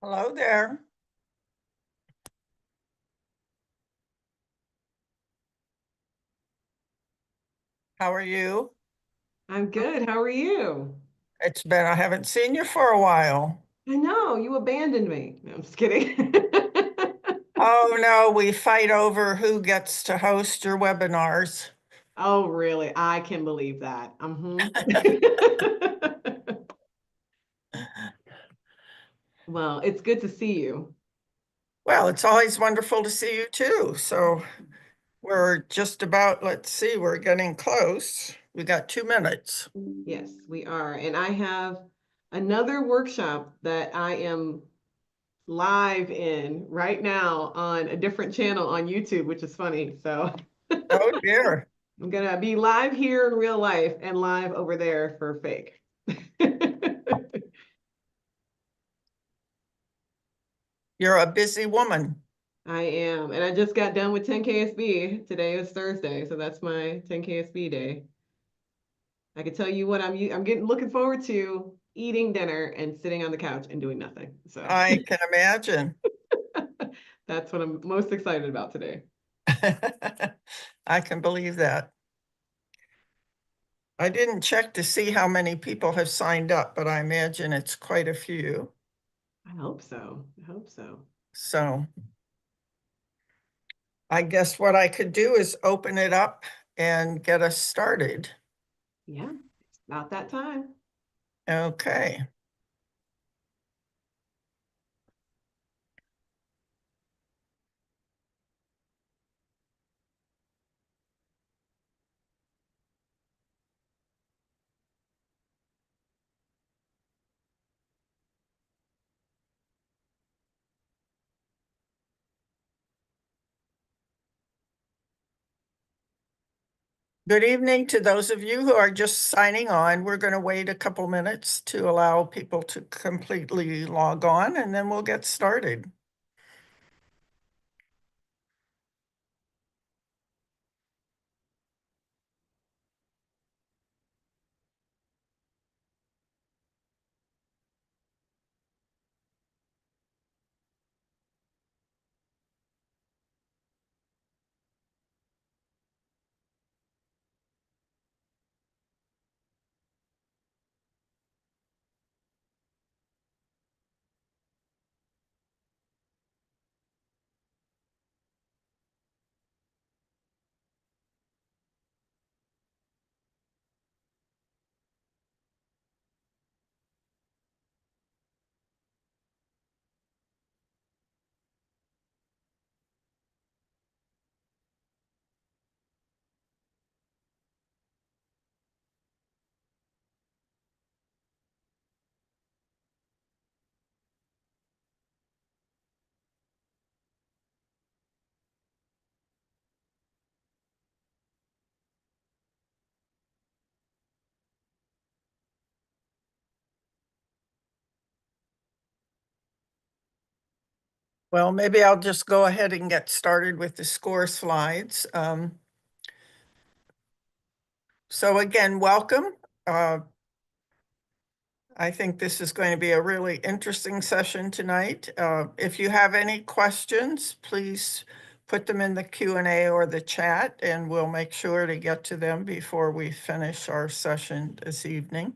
Hello there. How are you? I'm good. How are you? I haven't seen you for a while. I know you abandoned me. No, I'm just kidding. Oh no, we fight over who gets to host your webinars. Oh, really? I can believe that. Well, it's good to see you. Well, it's always wonderful to see you too. So we're just about, let's see, we're getting close. We got 2 minutes. Yes, we are. And I have another workshop that I am live in right now on a different channel on YouTube, which is funny. So Oh dear. I'm gonna be live here in real life and live over there for fake. You're a busy woman. I am. And I just got done with 10 KSB. Today is Thursday, so that's my 10 KSB day. I can tell you what I'm getting looking forward to eating dinner and sitting on the couch and doing nothing. So I can imagine. that's what I'm most excited about today. I can believe that. I didn't check to see how many people have signed up, but I imagine it's quite a few. I hope so. I hope so. So I guess what I could do is open it up and get us started. Yeah, it's about that time. Okay. Good evening to those of you who are just signing on. We're going to wait a couple minutes to allow people to completely log on, and then we'll get started. Well, maybe I'll just go ahead and get started with the score slides. So again, welcome. I think this is going to be a really interesting session tonight. If you have any questions, please put them in the Q&A or the chat, and we'll make sure to get to them before we finish our session this evening.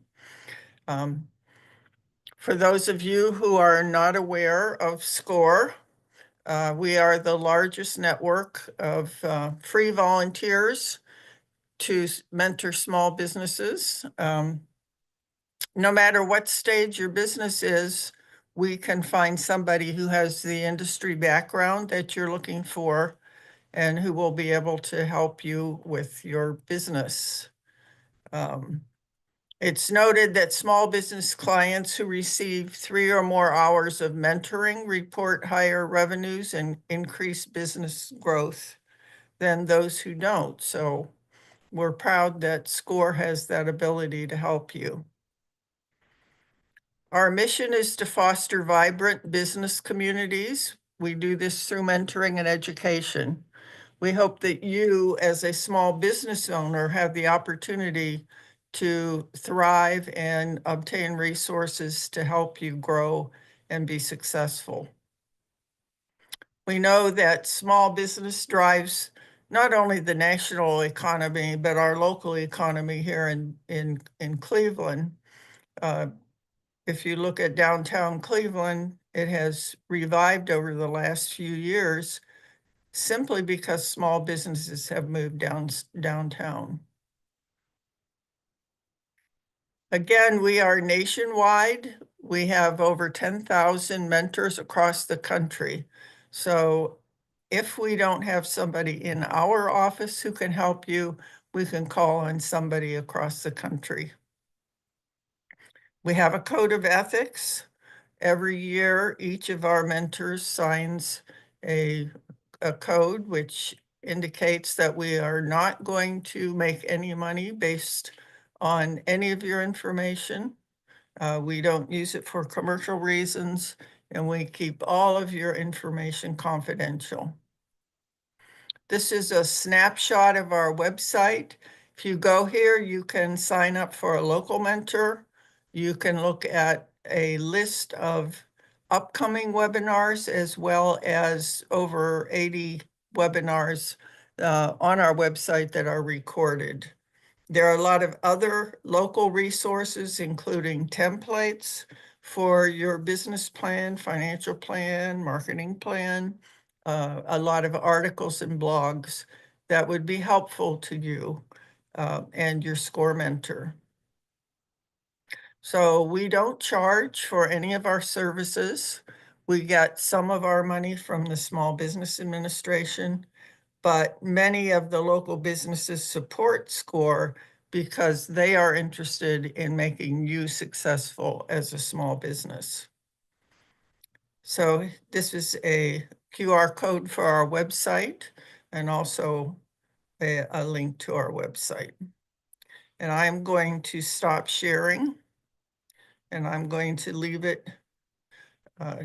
For those of you who are not aware of SCORE, we are the largest network of free volunteers to mentor small businesses. No matter what stage your business is, we can find somebody who has the industry background that you're looking for and who will be able to help you with your business. It's noted that small business clients who receive 3 or more hours of mentoring report higher revenues and increased business growth than those who don't. So we're proud that SCORE has that ability to help you. Our mission is to foster vibrant business communities. We do this through mentoring and education. We hope that you, as a small business owner, have the opportunity to thrive and obtain resources to help you grow and be successful. We know that small business drives not only the national economy, but our local economy here in Cleveland. If you look at downtown Cleveland, it has revived over the last few years simply because small businesses have moved downtown. Again, we are nationwide. We have over 10,000 mentors across the country. So if we don't have somebody in our office who can help you, we can call on somebody across the country. We have a code of ethics. Every year, each of our mentors signs a code which indicates that we are not going to make any money based on any of your information. We don't use it for commercial reasons, and we keep all of your information confidential. This is a snapshot of our website. If you go here, you can sign up for a local mentor. You can look at a list of upcoming webinars as well as over 80 webinars on our website that are recorded. There are a lot of other local resources, including templates for your business plan, financial plan, marketing plan, a lot of articles and blogs that would be helpful to you and your SCORE mentor. So we don't charge for any of our services. We get some of our money from the Small Business Administration, but many of the local businesses support SCORE because they are interested in making you successful as a small business. So this is a QR code for our website and also a link to our website. And I'm going to stop sharing and I'm going to leave it,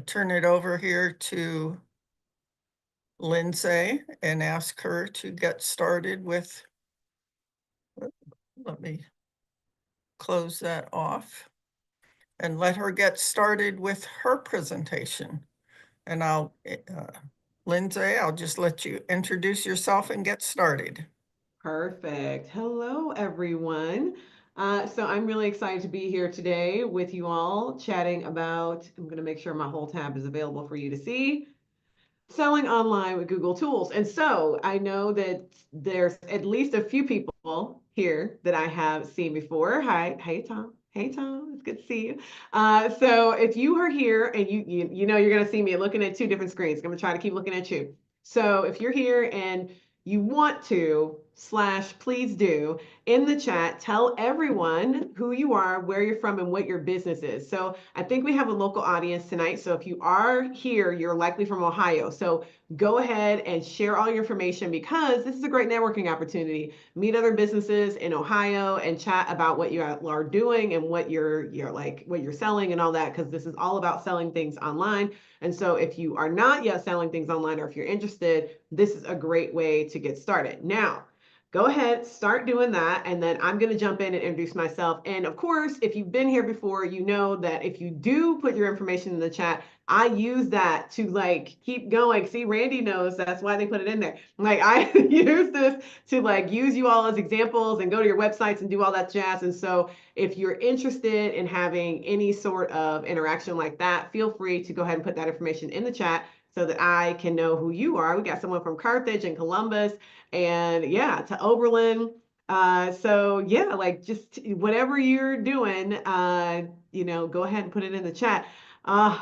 turn it over here to Lindsay and ask her to get started with, let me close that off and let her get started with her presentation. And Lindsay, I'll just let you introduce yourself and get started. Perfect. Hello, everyone. So I'm really excited to be here today with you all chatting about, I'm going to make sure my whole tab is available for you to see. Selling online with Google Tools. And so I know that there's at least a few people here that I have seen before. Hi, hey Tom. Hey Tom, it's good to see you. So if you are here and you know you're gonna see me looking at two different screens, I'm gonna try to keep looking at you. So if you're here and you want to please do in the chat, tell everyone who you are, where you're from, and what your business is. So I think we have a local audience tonight. So if you are here, you're likely from Ohio. So go ahead and share all your information because this is a great networking opportunity. Meet other businesses in Ohio and chat about what you are doing and what you're like, what you're selling and all that, because this is all about selling things online. And so if you are not yet selling things online or if you're interested, this is a great way to get started. Now, go ahead, start doing that, and then I'm going to jump in and introduce myself. And of course, if you've been here before, you know that if you do put your information in the chat, I use that to like keep going. See, Randy knows that's why they put it in there. Like I use this to like use you all as examples and go to your websites and do all that jazz. And so if you're interested in having any sort of interaction like that, feel free to go ahead and put that information in the chat so that I can know who you are. We got someone from Carthage and Columbus and yeah, to Oberlin. So yeah, like just whatever you're doing, go ahead and put it in the chat. Uh,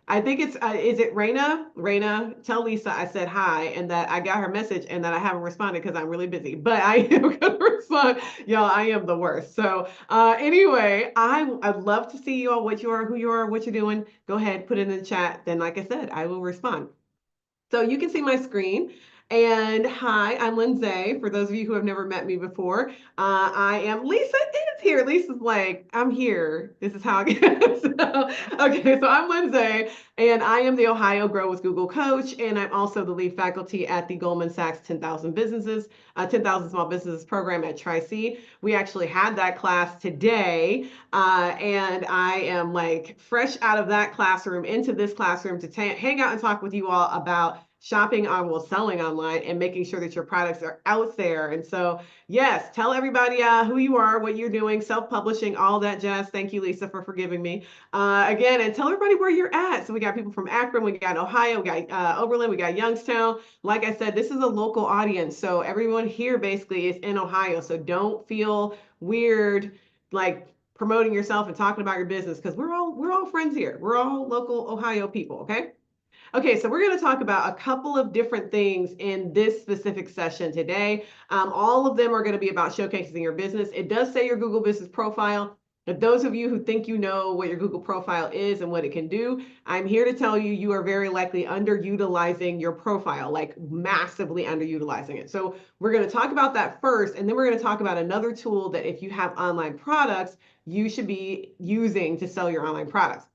I think it's, is it Raina? Raina, tell Lisa I said hi and that I got her message and that I haven't responded because I'm really busy, but I am going to respond. Y'all, I am the worst. So anyway, I'd love to see you all, what you are, who you are, what you're doing. Go ahead, put it in the chat. Then, like I said, I will respond. So you can see my screen. And hi, I'm Lindsay. For those of you who have never met me before, I am Lisa is here. Lisa's like, I'm here. This is how I get. Okay, so I'm Lindsay, and I am the Ohio Grow with Google coach, and I'm also the lead faculty at the Goldman Sachs 10,000 Small Businesses program at Tri-C. We actually had that class today, and I am like fresh out of that classroom into this classroom to hang out and talk with you all about shopping on, well, selling online and making sure that your products are out there. And so, yes, tell everybody who you are, what you're doing, self-publishing, all that jazz. Thank you, Lisa, for forgiving me. Again, and tell everybody where you're at. So we got people from Akron, we got Ohio, we got Oberlin, we got Youngstown. Like I said, this is a local audience. So everyone here basically is in Ohio. So don't feel weird, like promoting yourself and talking about your business, because we're all friends here. We're all local Ohio people, okay? Okay, so we're going to talk about a couple of different things in this specific session today. All of them are going to be about showcasing your business. It does say your Google Business Profile. But those of you who think you know what your Google profile is and what it can do, I'm here to tell you, you are very likely underutilizing your profile, like massively underutilizing it. So we're going to talk about that first, and then we're going to talk about another tool that if you have online products, you should be using to sell your online products.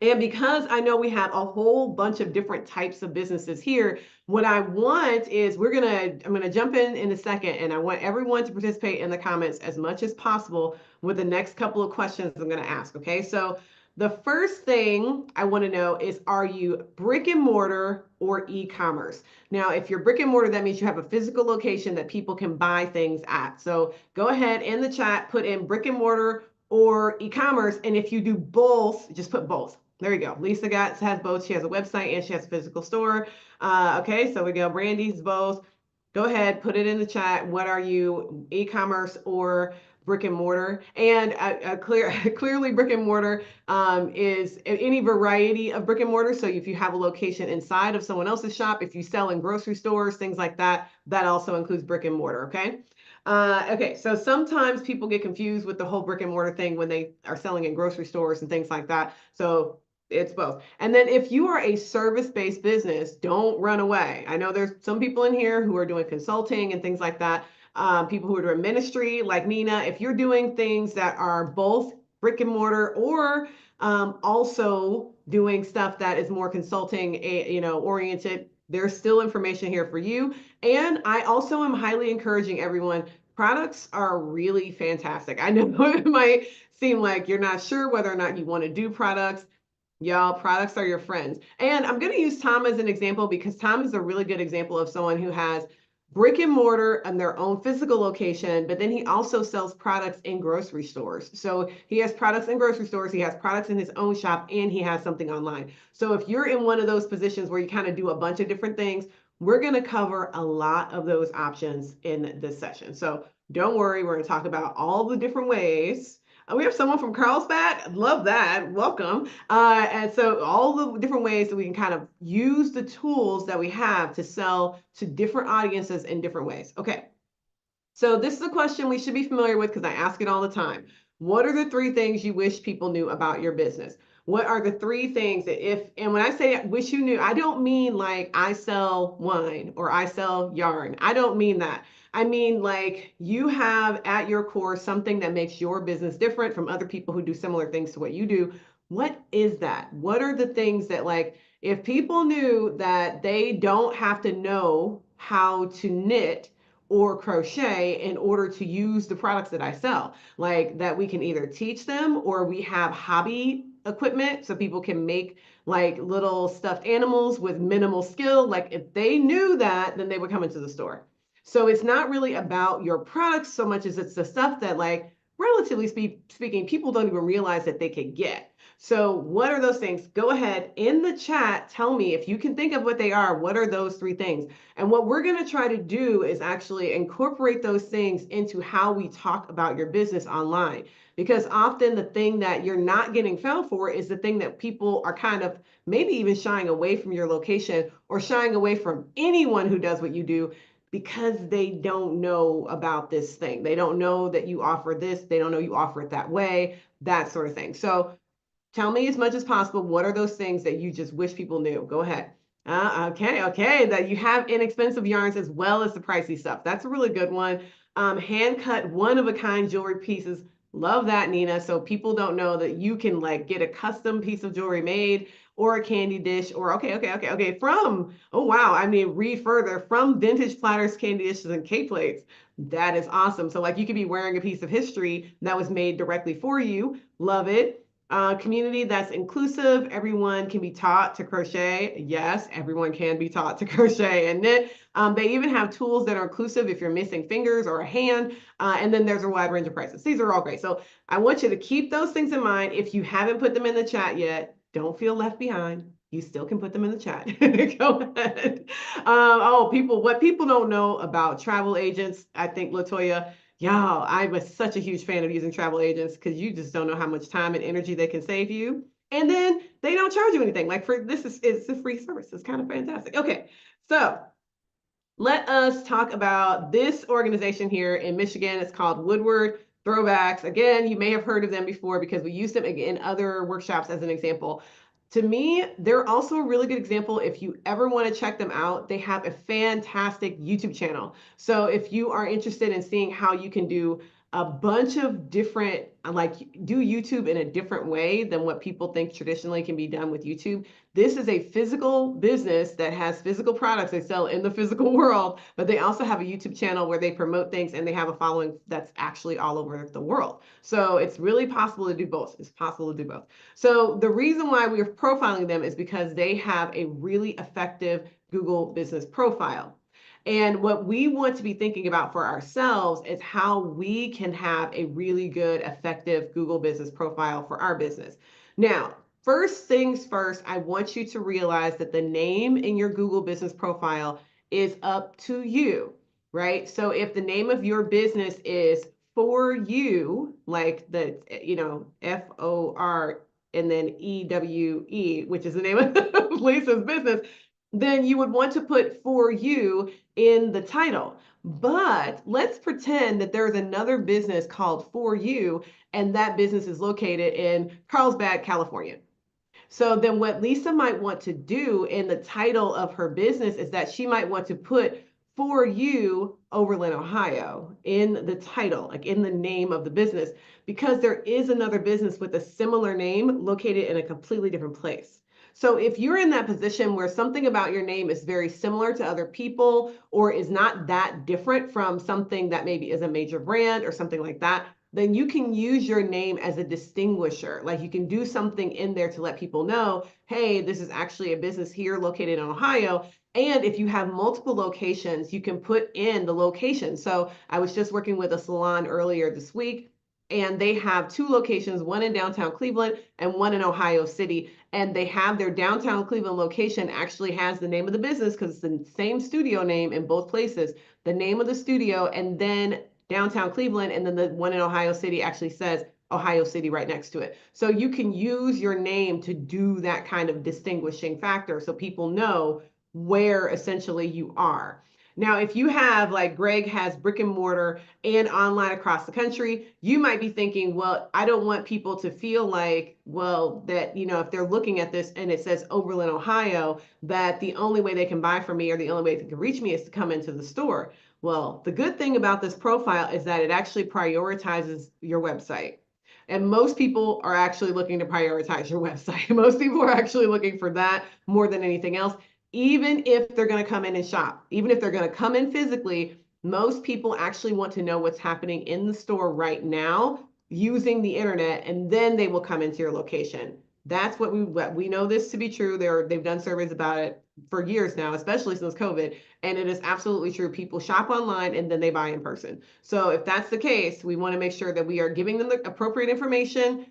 And because I know we have a whole bunch of different types of businesses here, what I want is I'm gonna jump in a second, and I want everyone to participate in the comments as much as possible with the next couple of questions I'm gonna ask, okay? So the first thing I wanna know is, are you brick and mortar or e-commerce? Now, if you're brick and mortar, that means you have a physical location that people can buy things at. So go ahead in the chat, put in brick and mortar or e-commerce, and if you do both, just put both. There you go. Lisa has both. She has a website and she has a physical store. Okay, so we go. Brandy's both. Go ahead, put it in the chat. What are you, e-commerce or brick and mortar? And clearly, brick and mortar is any variety of brick and mortar. So if you have a location inside of someone else's shop, if you sell in grocery stores, things like that, that also includes brick and mortar. Okay. Okay, so sometimes people get confused with the whole brick and mortar thing when they are selling in grocery stores and things like that. So it's both. And then if you are a service-based business, don't run away. I know there's some people in here who are doing consulting and things like that. People who are doing ministry like Nina, if you're doing things that are both brick and mortar or also doing stuff that is more consulting, oriented, there's still information here for you. And I also am highly encouraging everyone. Products are really fantastic. I know it might seem like you're not sure whether or not you want to do products. Y'all, products are your friends. And I'm going to use Tom as an example because Tom is a really good example of someone who has brick and mortar and their own physical location, but then he also sells products in grocery stores. So he has products in grocery stores, he has products in his own shop, and he has something online. So if you're in one of those positions where you kind of do a bunch of different things, we're going to cover a lot of those options in this session. So don't worry, we're going to talk about all the different ways. We have someone from Carlsbad. Love that. Welcome. And so all the different ways that we can kind of use the tools that we have to sell to different audiences in different ways. Okay. So this is a question we should be familiar with because I ask it all the time. What are the 3 things you wish people knew about your business? What are the 3 things that and when I say wish you knew, I don't mean like I sell wine or I sell yarn. I don't mean that. I mean, like you have at your core something that makes your business different from other people who do similar things to what you do. What is that? What are the things that, like, if people knew that they don't have to know how to knit or crochet in order to use the products that I sell, like that we can either teach them or we have hobby equipment so people can make like little stuffed animals with minimal skill. Like if they knew that, then they would come into the store. So it's not really about your products so much as it's the stuff that, like, relatively speaking, people don't even realize that they could get. So what are those things? Go ahead in the chat. Tell me if you can think of what they are. What are those 3 things? And what we're going to try to do is actually incorporate those things into how we talk about your business online. Because often the thing that you're not getting found for is the thing that people are kind of maybe even shying away from your location or shying away from anyone who does what you do because they don't know about this thing. They don't know that you offer this. They don't know you offer it that way, that sort of thing. So tell me as much as possible, what are those things that you just wish people knew? Go ahead. Okay. That you have inexpensive yarns as well as the pricey stuff. That's a really good one. Hand cut, one of a kind jewelry pieces. Love that, Nina. So people don't know that you can like get a custom piece of jewelry made or a candy dish or okay. From, oh wow, I mean, read further from vintage platters, candy dishes, and cake plates. That is awesome. So like you could be wearing a piece of history that was made directly for you. Love it. Community that's inclusive. Everyone can be taught to crochet. Yes, everyone can be taught to crochet and knit. They even have tools that are inclusive if you're missing fingers or a hand. And then there's a wide range of prices. These are all great. So I want you to keep those things in mind. If you haven't put them in the chat yet, don't feel left behind. You still can put them in the chat. Go ahead. What people don't know about travel agents, I think, Latoya, y'all, I was such a huge fan of using travel agents because you just don't know how much time and energy they can save you. And then they don't charge you anything. Like for this is it's a free service. It's kind of fantastic. Okay, so let us talk about this organization here in Michigan. It's called Woodward Throwbacks. Again, you may have heard of them before because we used them in other workshops as an example. To me, they're also a really good example if you ever want to check them out. They have a fantastic YouTube channel. So if you are interested in seeing how you can do a bunch of different, like do YouTube in a different way than what people think traditionally can be done with YouTube. This is a physical business that has physical products they sell in the physical world, but they also have a YouTube channel where they promote things and they have a following that's actually all over the world. So it's really possible to do both. It's possible to do both. So the reason why we're profiling them is because they have a really effective Google business profile. And what we want to be thinking about for ourselves is how we can have a really good, effective Google business profile for our business. Now, first things first, I want you to realize that the name in your Google business profile is up to you, right? So if the name of your business is for you, like the, FOR and then EWE, which is the name of Lisa's business, then you would want to put for you in the title. But let's pretend that there's another business called For You, and that business is located in Carlsbad, California. So then what Lisa might want to do in the title of her business is that she might want to put For You Overland, Ohio in the title, like in the name of the business, because there is another business with a similar name located in a completely different place. So if you're in that position where something about your name is very similar to other people or is not that different from something that maybe is a major brand or something like that, then you can use your name as a distinguisher. Like you can do something in there to let people know, hey, this is actually a business here located in Ohio. And if you have multiple locations, you can put in the location. So I was just working with a salon earlier this week, and they have two locations, one in downtown Cleveland and one in Ohio City. And they have their downtown Cleveland location actually has the name of the business because it's the same studio name in both places, the name of the studio, and then downtown Cleveland, and then the one in Ohio City actually says Ohio City right next to it. So you can use your name to do that kind of distinguishing factor so people know where essentially you are. Now, if you have, like Greg has brick and mortar and online across the country, you might be thinking, well, I don't want people to feel like, well, that, if they're looking at this and it says Oberlin, Ohio, that the only way they can buy from me or the only way they can reach me is to come into the store. Well, the good thing about this profile is that it actually prioritizes your website. And most people are actually looking to prioritize your website. Most people are actually looking for that more than anything else, even if they're going to come in and shop, even if they're going to come in physically. Most people actually want to know what's happening in the store right now using the internet, and then they will come into your location. That's what we know this to be true. They've done surveys about it for years now, especially since COVID. And it is absolutely true. People shop online and then they buy in person. So if that's the case, we want to make sure that we are giving them the appropriate information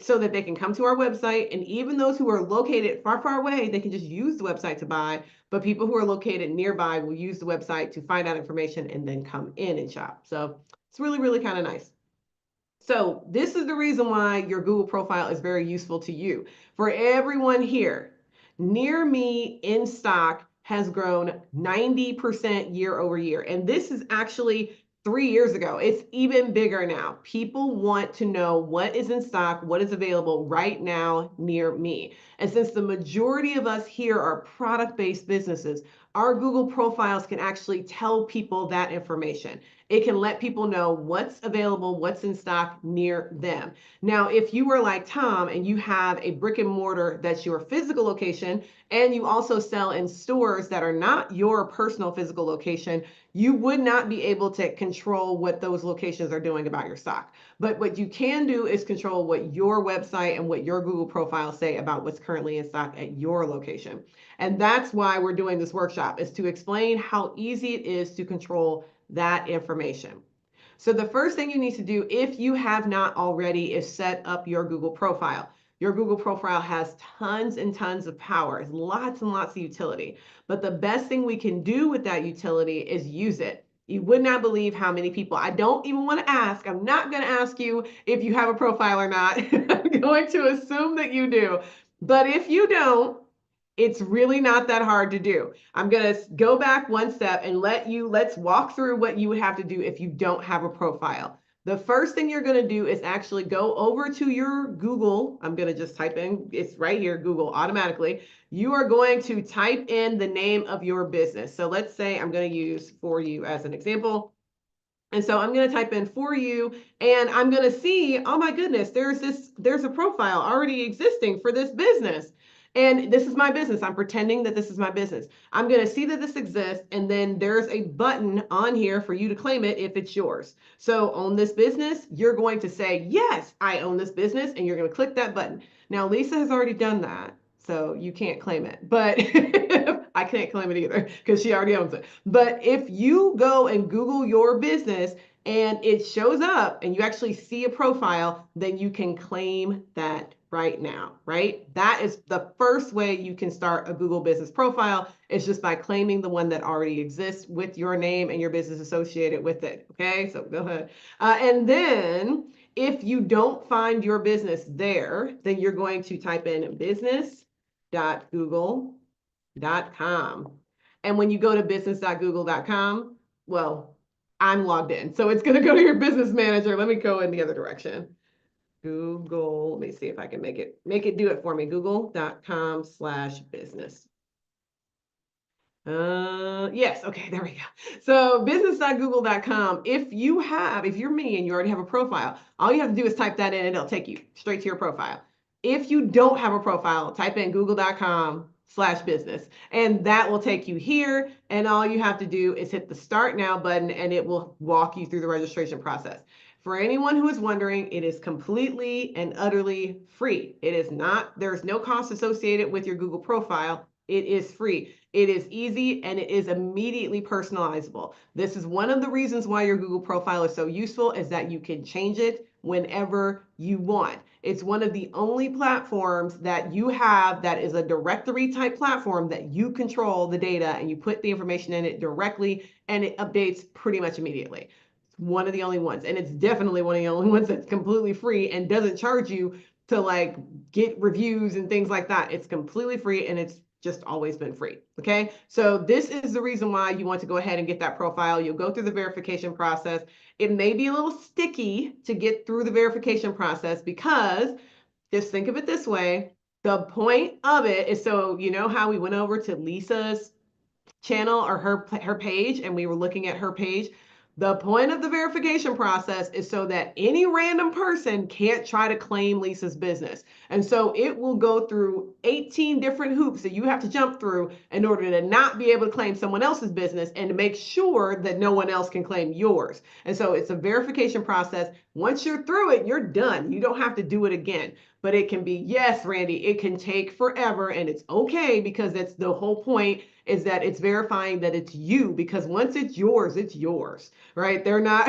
so that they can come to our website. And even those who are located far, far away, they can just use the website to buy. But people who are located nearby will use the website to find out information and then come in and shop. So it's really, really kind of nice. So this is the reason why your Google profile is very useful to you. For everyone here, near me in stock has grown 90% year over year. And this is actually 3 years ago. It's even bigger now. People want to know what is in stock, what is available right now near me. And since the majority of us here are product-based businesses, our Google profiles can actually tell people that information. It can let people know what's available, what's in stock near them. Now, if you were like Tom and you have a brick and mortar that's your physical location, and you also sell in stores that are not your personal physical location, you would not be able to control what those locations are doing about your stock. But what you can do is control what your website and what your Google profile say about what's currently in stock at your location. And that's why we're doing this workshop, is to explain how easy it is to control that information. So the first thing you need to do, if you have not already, is set up your Google profile. Your Google profile has tons and tons of power, lots and lots of utility. But the best thing we can do with that utility is use it. You would not believe how many people, I don't even want to ask, I'm not going to ask you if you have a profile or not. I'm going to assume that you do. But if you don't, it's really not that hard to do. I'm going to go back one step and let's walk through what you would have to do if you don't have a profile. The first thing you're going to do is actually go over to your Google. I'm going to just type in, it's right here, Google automatically. You are going to type in the name of your business. So let's say I'm going to use For You as an example. And so I'm going to type in For You, and I'm going to see, oh my goodness, there's a profile already existing for this business. And this is my business. I'm pretending that this is my business. I'm going to see that this exists, and then there's a button on here for you to claim it if it's yours. So own this business, you're going to say, yes, I own this business, and you're going to click that button. Now, Lisa has already done that, so you can't claim it, but I can't claim it either because she already owns it. But if you go and Google your business and it shows up and you actually see a profile, then you can claim that right now, right? That is the first way you can start a Google business profile. It's just by claiming the one that already exists with your name and your business associated with it. Okay, so go ahead. And then if you don't find your business there, then you're going to type in business.google.com. And when you go to business.google.com, well, I'm logged in. So it's going to go to your business manager. Let me go in the other direction. Google, let me see if I can make it do it for me. Google.com/business. Yes, okay, there we go. So business.google.com, if you're me and you already have a profile, all you have to do is type that in and it'll take you straight to your profile. If you don't have a profile, type in google.com/business and that will take you here. And all you have to do is hit the Start Now button and it will walk you through the registration process. For anyone who is wondering, it is completely and utterly free. It is not, there's no cost associated with your Google profile. It is free. It is easy and it is immediately personalizable. This is one of the reasons why your Google profile is so useful, is that you can change it whenever you want. It's one of the only platforms that you have that is a directory type platform that you control the data and you put the information in it directly and it updates pretty much immediately. It's one of the only ones. And it's definitely one of the only ones that's completely free and doesn't charge you to like get reviews and things like that. It's completely free and it's just always been free. Okay. So this is the reason why you want to go ahead and get that profile. You'll go through the verification process. It may be a little sticky to get through the verification process because just think of it this way. The point of it is, so you know how we went over to Lisa's channel or her page and we were looking at her page. The point of the verification process is so that any random person can't try to claim Lisa's business. And so it will go through 18 different hoops that you have to jump through in order to not be able to claim someone else's business and to make sure that no one else can claim yours. And so it's a verification process. Once you're through it, you're done. You don't have to do it again. But it can be, yes, Randy, it can take forever and it's okay because that's the whole point, is that it's verifying that it's you, because once it's yours, right? They're not,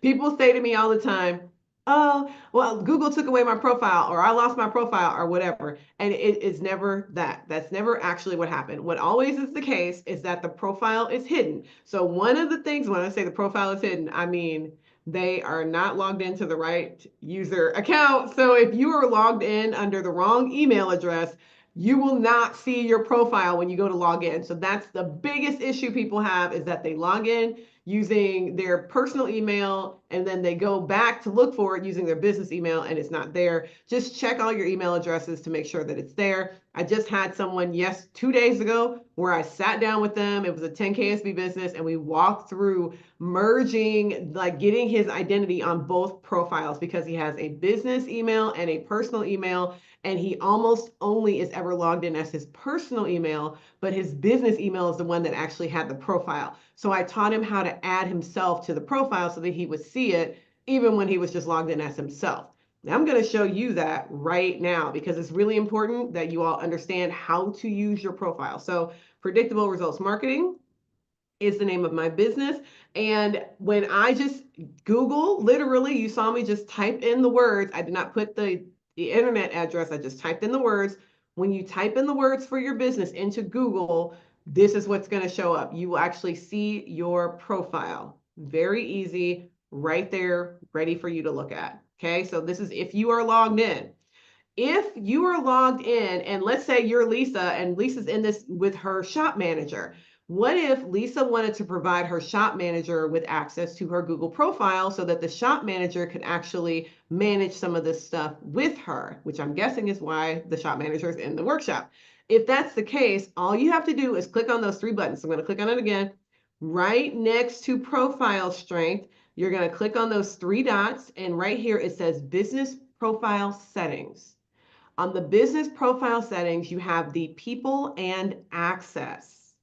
people say to me all the time, oh, well, Google took away my profile or I lost my profile or whatever. And it is never that. That's never actually what happened. What always is the case is that the profile is hidden. So one of the things when I say the profile is hidden, I mean, they are not logged into the right user account. So if you are logged in under the wrong email address, you will not see your profile when you go to log in. So that's the biggest issue people have, is that they log in, using their personal email, and then they go back to look for it using their business email and it's not there. Just check all your email addresses to make sure that it's there. I just had someone, 2 days ago, where I sat down with them. It was a 10KSB business, and we walked through merging, like getting his identity on both profiles, because he has a business email and a personal email, and he almost only is ever logged in as his personal email, but his business email is the one that actually had the profile. So I taught him how to add himself to the profile so that he would see it even when he was just logged in as himself. Now I'm going to show you that right now, because it's really important that you all understand how to use your profile. So Predictable Results Marketing is the name of my business. And when I just Google, literally, you saw me just type in the words. I did not put the internet address. I just typed in the words. When you type in the words for your business into Google, this is what's going to show up. You will actually see your profile. Very easy, right there, ready for you to look at. Okay, so this is if you are logged in. If you are logged in, and let's say you're Lisa and Lisa's in this with her shop manager, what if Lisa wanted to provide her shop manager with access to her Google profile so that the shop manager could actually manage some of this stuff with her, which I'm guessing is why the shop manager is in the workshop. If that's the case, all you have to do is click on those three buttons. I'm going to click on it again. Right next to profile strength, you're going to click on those three dots, and right here it says business profile settings. On the business profile settings, you have the people and access.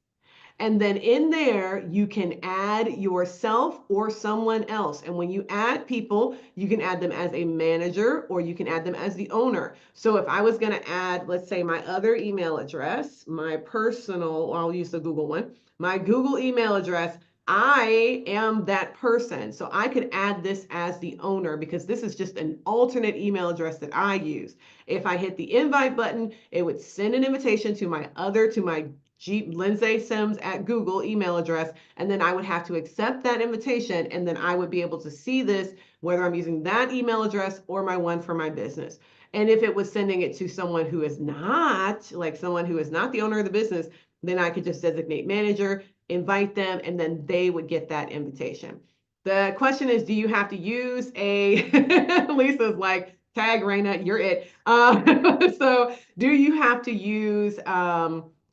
And then in there, you can add yourself or someone else. And when you add people, you can add them as a manager or you can add them as the owner. So if I was going to add, let's say, my other email address, my personal, I'll use the Google one, my Google email address, I am that person. So I could add this as the owner because this is just an alternate email address that I use. If I hit the invite button, it would send an invitation to my Lindsay Sims at Google email address, and then I would have to accept that invitation, and then I would be able to see this whether I'm using that email address or my one for my business. And if it was sending it to someone who is not, like someone who is not the owner of the business, then I could just designate manager, invite them, and then they would get that invitation. The question is, do you have to use a, Lisa's like, tag Raina, you're it. So do you have to use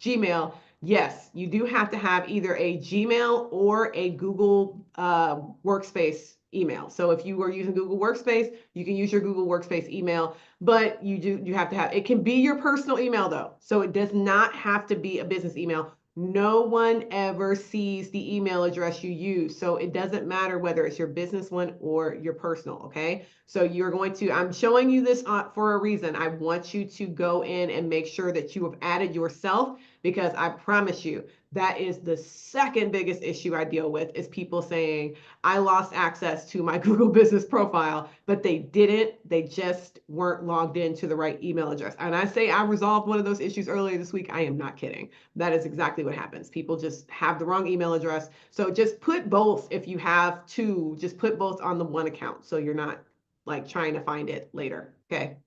Gmail? Yes, you do have to have either a Gmail or a Google Workspace email. So if you are using Google Workspace, you can use your Google Workspace email, but you have to have, it can be your personal email though. So it does not have to be a business email. No one ever sees the email address you use. So it doesn't matter whether it's your business one or your personal, okay? So you're going to, I'm showing you this for a reason. I want you to go in and make sure that you have added yourself, because I promise you, that is the second biggest issue I deal with, is people saying, I lost access to my Google business profile, but they didn't. They just weren't logged into the right email address. And I say I resolved one of those issues earlier this week. I am not kidding. That is exactly what happens. People just have the wrong email address. So just put both, if you have two, just put both on the one account so you're not like trying to find it later. Okay.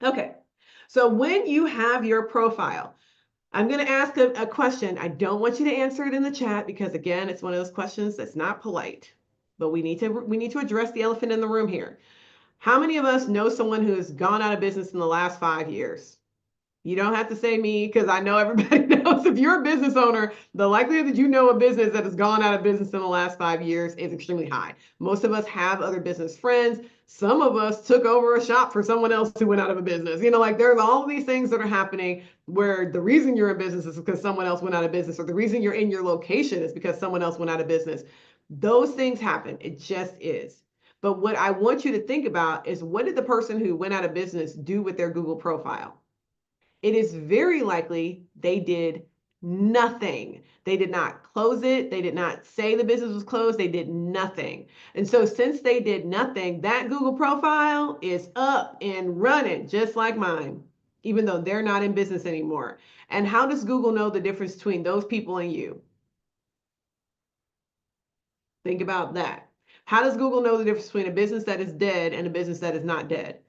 Okay. So when you have your profile, I'm going to ask a question. I don't want you to answer it in the chat because, again, it's one of those questions that's not polite. But we need to address the elephant in the room here. How many of us know someone who has gone out of business in the last 5 years? You don't have to say me, because I know everybody knows if you're a business owner, the likelihood that you know a business that has gone out of business in the last 5 years is extremely high. Most of us have other business friends. Some of us took over a shop for someone else who went out of a business. Like there's all these things that are happening where the reason you're in business is because someone else went out of business, or the reason you're in your location is because someone else went out of business. Those things happen. It just is. But what I want you to think about is, what did the person who went out of business do with their Google profile? It is very likely they did nothing. They did not close it. They did not say the business was closed. They did nothing. And so since they did nothing, that Google profile is up and running just like mine, even though they're not in business anymore. And how does Google know the difference between those people and you? Think about that. How does Google know the difference between a business that is dead and a business that is not dead?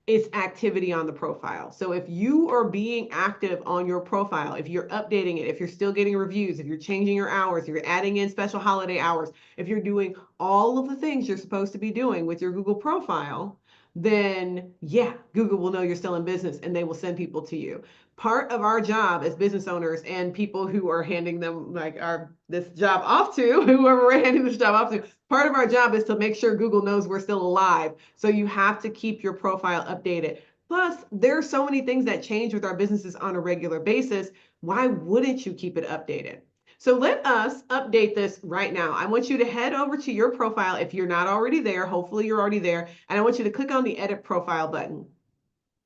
it's activity on the profile. So if you are being active on your profile, if you're updating it, if you're still getting reviews, if you're changing your hours, if you're adding in special holiday hours, if you're doing all of the things you're supposed to be doing with your Google profile, then yeah, Google will know you're still in business and they will send people to you. Part of our job as business owners and people who are handing them like our this job off to, whoever we're handing this job off to, part of our job is to make sure Google knows we're still alive. So you have to keep your profile updated. Plus, there are so many things that change with our businesses on a regular basis. Why wouldn't you keep it updated? So let us update this right now. I want you to head over to your profile if you're not already there. Hopefully you're already there. And I want you to click on the edit profile button.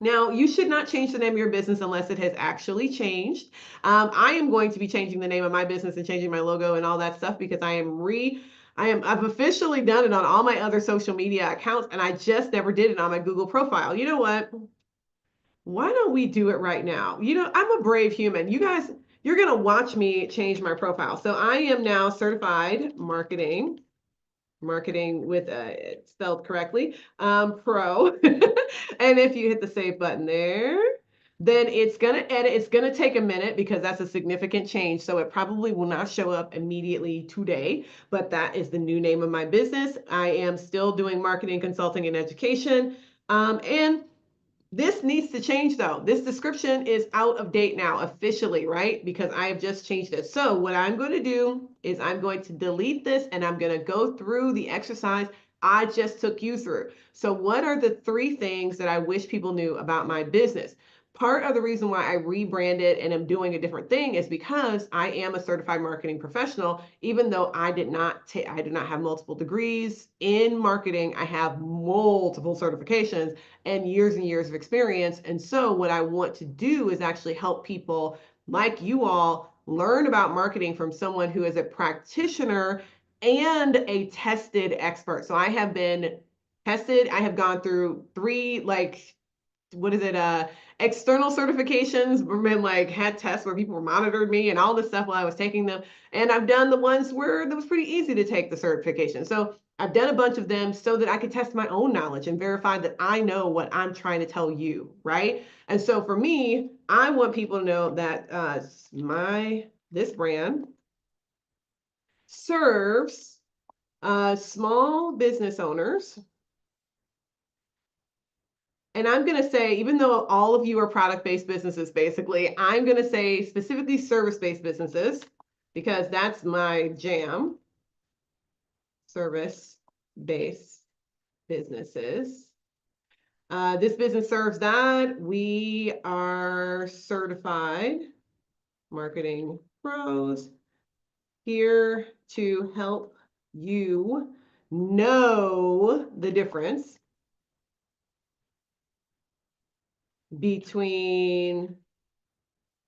Now, you should not change the name of your business unless it has actually changed. I am going to be changing the name of my business and changing my logo and all that stuff because I've officially done it on all my other social media accounts, and I just never did it on my Google profile. You know what? Why don't we do it right now? You know, I'm a brave human. You guys, you're going to watch me change my profile. So I am now certified marketing with it's spelled correctly, pro. And if you hit the save button there, then it's going to edit. It's going to take a minute because that's a significant change. So it probably will not show up immediately today, but that is the new name of my business. I am still doing marketing, consulting, and education. And this needs to change though. This description is out of date now officially, right? Because I have just changed it. So what I'm going to do is I'm going to delete this and I'm going to go through the exercise I just took you through. So what are the 3 things that I wish people knew about my business? Part of the reason why I rebranded and am doing a different thing is because I am a certified marketing professional. Even though I did not have multiple degrees in marketing, I have multiple certifications and years of experience. And so what I want to do is actually help people like you all learn about marketing from someone who is a practitioner and a tested expert. So I have been tested. I have gone through 3 what is it external certifications, been like had tests where people monitored me and all this stuff while I was taking them, and I've done the ones where it was pretty easy to take the certification. So I've done a bunch of them so that I could test my own knowledge and verify that I know what I'm trying to tell you, right? And so for me, I want people to know that this brand serves small business owners. And I'm going to say, even though all of you are product-based businesses, basically, I'm going to say specifically service-based businesses because that's my jam. Service-based businesses. This business serves that. We are certified marketing pros here to help you know the difference between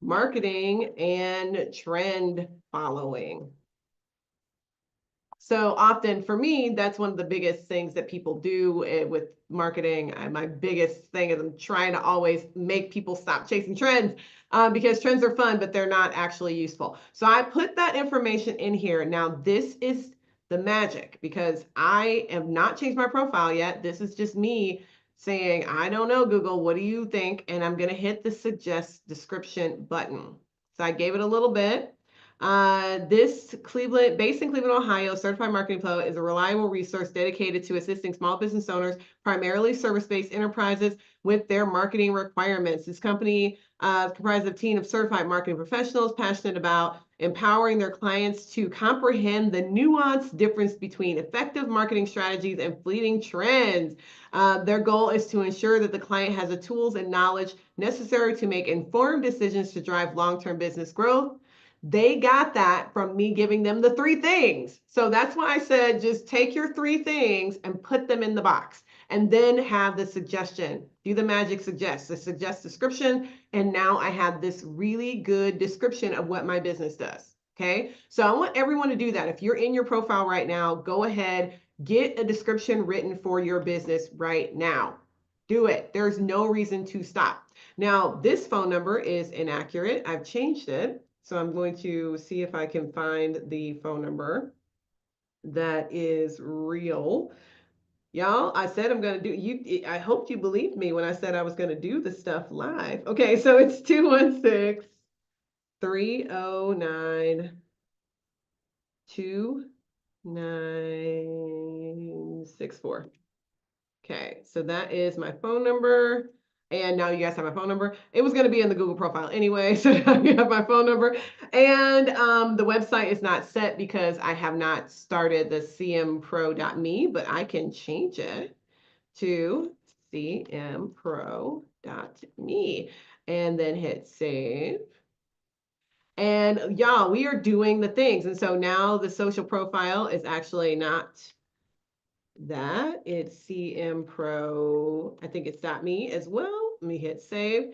marketing and trend following. So often for me, that's one of the biggest things that people do with marketing. My biggest thing is I'm trying to always make people stop chasing trends because trends are fun, but they're not actually useful. So I put that information in here. Now, this is the magic because I have not changed my profile yet. This is just me saying, I don't know, Google, what do you think? And I'm going to hit the suggest description button. So I gave it a little bit. This based in Cleveland, Ohio, Certified Marketing Pro is a reliable resource dedicated to assisting small business owners, primarily service-based enterprises, with their marketing requirements. This company comprises a team of certified marketing professionals passionate about empowering their clients to comprehend the nuanced difference between effective marketing strategies and fleeting trends. Their goal is to ensure that the client has the tools and knowledge necessary to make informed decisions to drive long-term business growth. They got that from me giving them the 3 things. So that's why I said, just take your 3 things and put them in the box and then have the suggestion, do the magic suggest, the suggest description. And now I have this really good description of what my business does. Okay. So I want everyone to do that. If you're in your profile right now, go ahead, get a description written for your business right now. Do it. There's no reason to stop. Now, this phone number is inaccurate. I've changed it. So I'm going to see if I can find the phone number that is real. Y'all, I said I'm gonna do you. I hoped you believed me when I said I was gonna do the stuff live. Okay, so it's 216-309-2964. Okay, so that is my phone number. And now you guys have my phone number. It was going to be in the Google profile anyway, so now you have my phone number. And the website is not set because I have not started the cmpro.me, but I can change it to cmpro.me and then hit save. And y'all, we are doing the things. And so now the social profile is actually not that. It's CM Pro. I think it's .me as well. Let me hit save.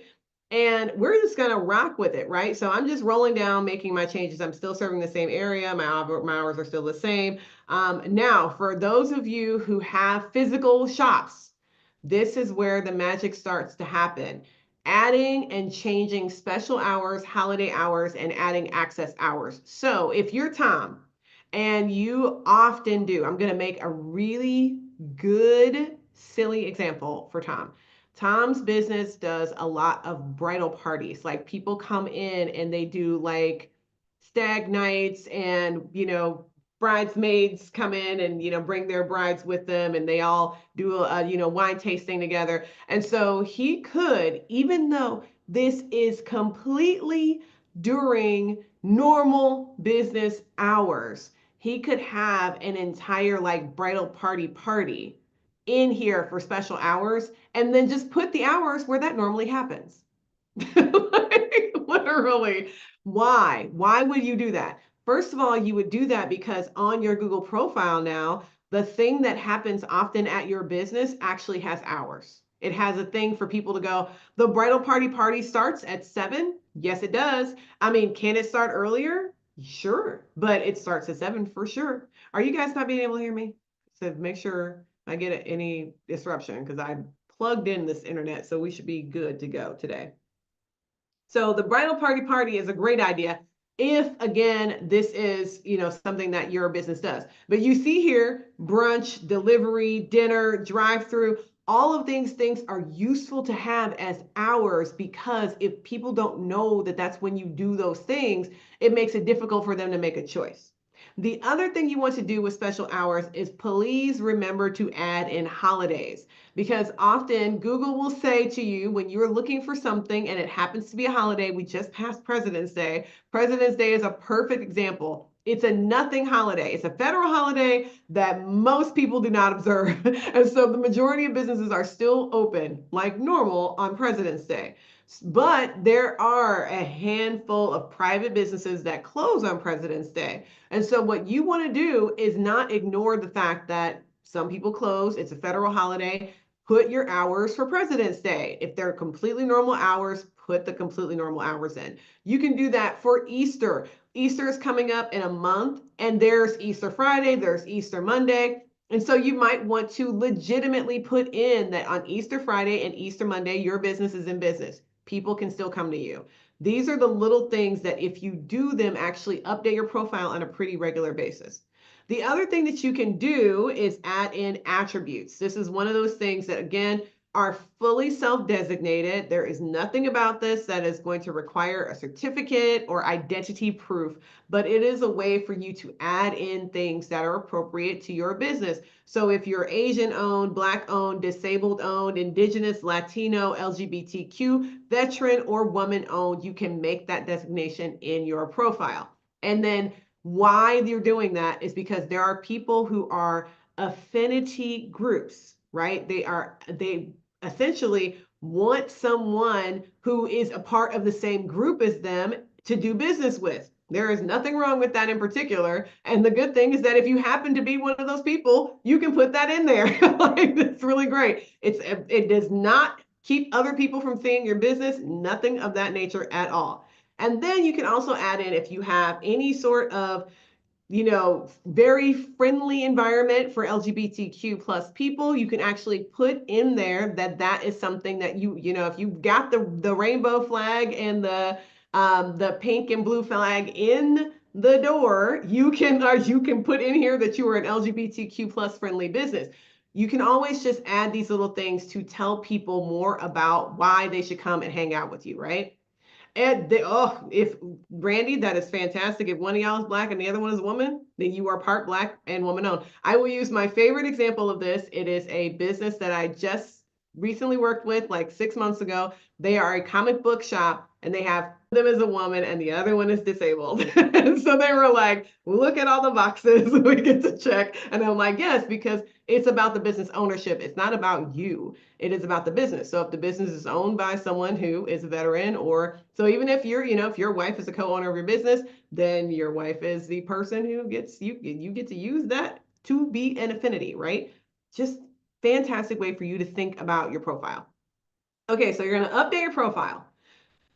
And we're just gonna rock with it, right? So I'm just rolling down, making my changes. I'm still serving the same area. My hours are still the same. Now, for those of you who have physical shops, this is where the magic starts to happen. Adding and changing special hours, holiday hours, and adding access hours. So if you're Tom, and you often do, I'm going to make a really good, silly example for Tom. Tom's business does a lot of bridal parties. Like people come in and they do like stag nights and, bridesmaids come in and, bring their brides with them and they all do a wine tasting together. And so he could, even though this is completely during normal business hours, he could have an entire like bridal party in here for special hours and then just put the hours where that normally happens. Like, literally. Why? Why would you do that? First of all, you would do that because on your Google profile now, the thing that happens often at your business actually has hours. It has a thing for people to go, the bridal party starts at 7. Yes, it does. I mean, can it start earlier? Sure, but it starts at 7 for sure. Are you guys not being able to hear me? So make sure I get any disruption because I plugged in this internet, so we should be good to go today. So the bridal party is a great idea if, again, this is, something that your business does. But you see here, brunch, delivery, dinner, drive-through, all of these things are useful to have as hours because if people don't know that that's when you do those things, it makes it difficult for them to make a choice. The other thing you want to do with special hours is please remember to add in holidays because often Google will say to you when you're looking for something and it happens to be a holiday, we just passed President's Day. President's Day is a perfect example. It's a nothing holiday. It's a federal holiday that most people do not observe. And so the majority of businesses are still open like normal on President's Day. But there are a handful of private businesses that close on President's Day. And so what you want to do is not ignore the fact that some people close. It's a federal holiday. Put your hours for President's Day. If they're completely normal hours, put the completely normal hours in. You can do that for Easter. Easter is coming up in a month, and there's Easter Friday, there's Easter Monday. And so you might want to legitimately put in that on Easter Friday and Easter Monday, your business is in business. People can still come to you. These are the little things that if you do them, actually update your profile on a pretty regular basis. The other thing that you can do is add in attributes. This is one of those things that, again, are fully self-designated. There is nothing about this that is going to require a certificate or identity proof, but it is a way for you to add in things that are appropriate to your business. So if you're Asian owned, Black owned, disabled owned, Indigenous, Latino, LGBTQ, veteran, or woman owned, you can make that designation in your profile. And then why you're doing that is because there are people who are affinity groups, right? They essentially want someone who is a part of the same group as them to do business with. There is nothing wrong with that in particular. And the good thing is that if you happen to be one of those people, you can put that in there. Like, it's really great. It does not keep other people from seeing your business, nothing of that nature at all. And then you can also add in if you have any sort of very friendly environment for LGBTQ plus people, you can actually put in there that that is something that if you've got the rainbow flag and the pink and blue flag in the door, you can put in here that you are an LGBTQ plus friendly business. you can always just add these little things to tell people more about why they should come and hang out with you, right? And they, oh, if Brandy, that is fantastic. If one of y'all is black and the other one is a woman, then you are part black and woman owned. I will use my favorite example of this. It is a business that I just recently worked with like 6 months ago. They are a comic book shop and they have them as a woman and the other one is disabled. And so they were like, look at all the boxes we get to check. And I'm like, yes, because it's about the business ownership. It's not about you. It is about the business. So if the business is owned by someone who is a veteran, or so even if you're, if your wife is a co-owner of your business, then your wife is the person who gets you get to use that to be an affinity, right? Just fantastic way for you to think about your profile. Okay, so you're going to update your profile.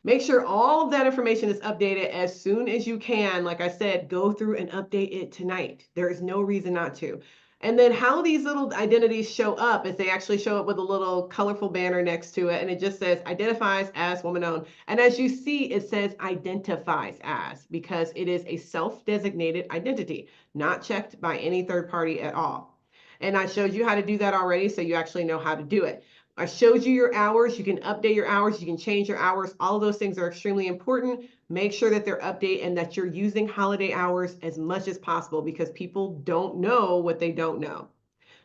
Make sure all of that information is updated as soon as you can. Like I said, go through and update it tonight. There is no reason not to. And then how these little identities show up is they actually show up with a little colorful banner next to it. And it just says identifies as woman owned. And as you see, it says identifies as because it is a self-designated identity, not checked by any third party at all. And I showed you how to do that already, so you actually know how to do it. I showed you your hours. You can update your hours. You can change your hours. All of those things are extremely important. Make sure that they're updated and that you're using holiday hours as much as possible because people don't know what they don't know.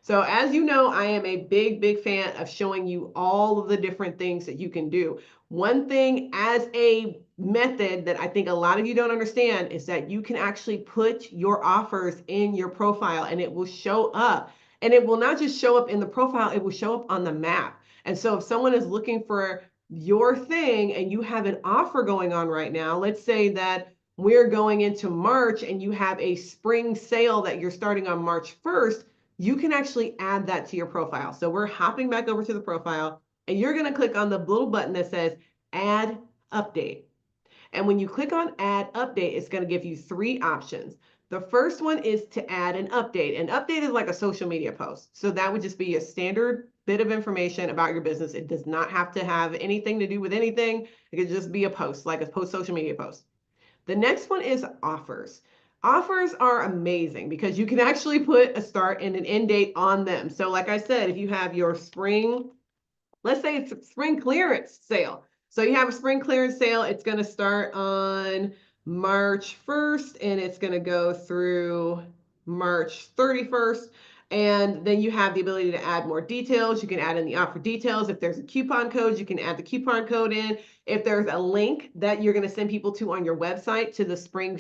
So as you know, I am a big, big fan of showing you all of the different things that you can do. One thing as a method that I think a lot of you don't understand is that you can actually put your offers in your profile and it will show up. And it will not just show up in the profile, it will show up on the map. And so if someone is looking for your thing and you have an offer going on right now, let's say that we're going into March and you have a spring sale that you're starting on March 1st, you can actually add that to your profile. So we're hopping back over to the profile and you're going to click on the little button that says add update. And when you click on add update, it's going to give you three options. The first one is to add an update. An update is like a social media post. So that would just be a standard bit of information about your business. It does not have to have anything to do with anything. It could just be a post, like a post social media post. The next one is offers. Offers are amazing because you can actually put a start and an end date on them. So like I said, if you have your spring, let's say it's a spring clearance sale. So you have a spring clearance sale. It's going to start on March 1st and it's going to go through March 31st. And then you have the ability to add more details. You can add in the offer details. If there's a coupon code, you can add the coupon code in. If there's a link that you're going to send people to on your website to the spring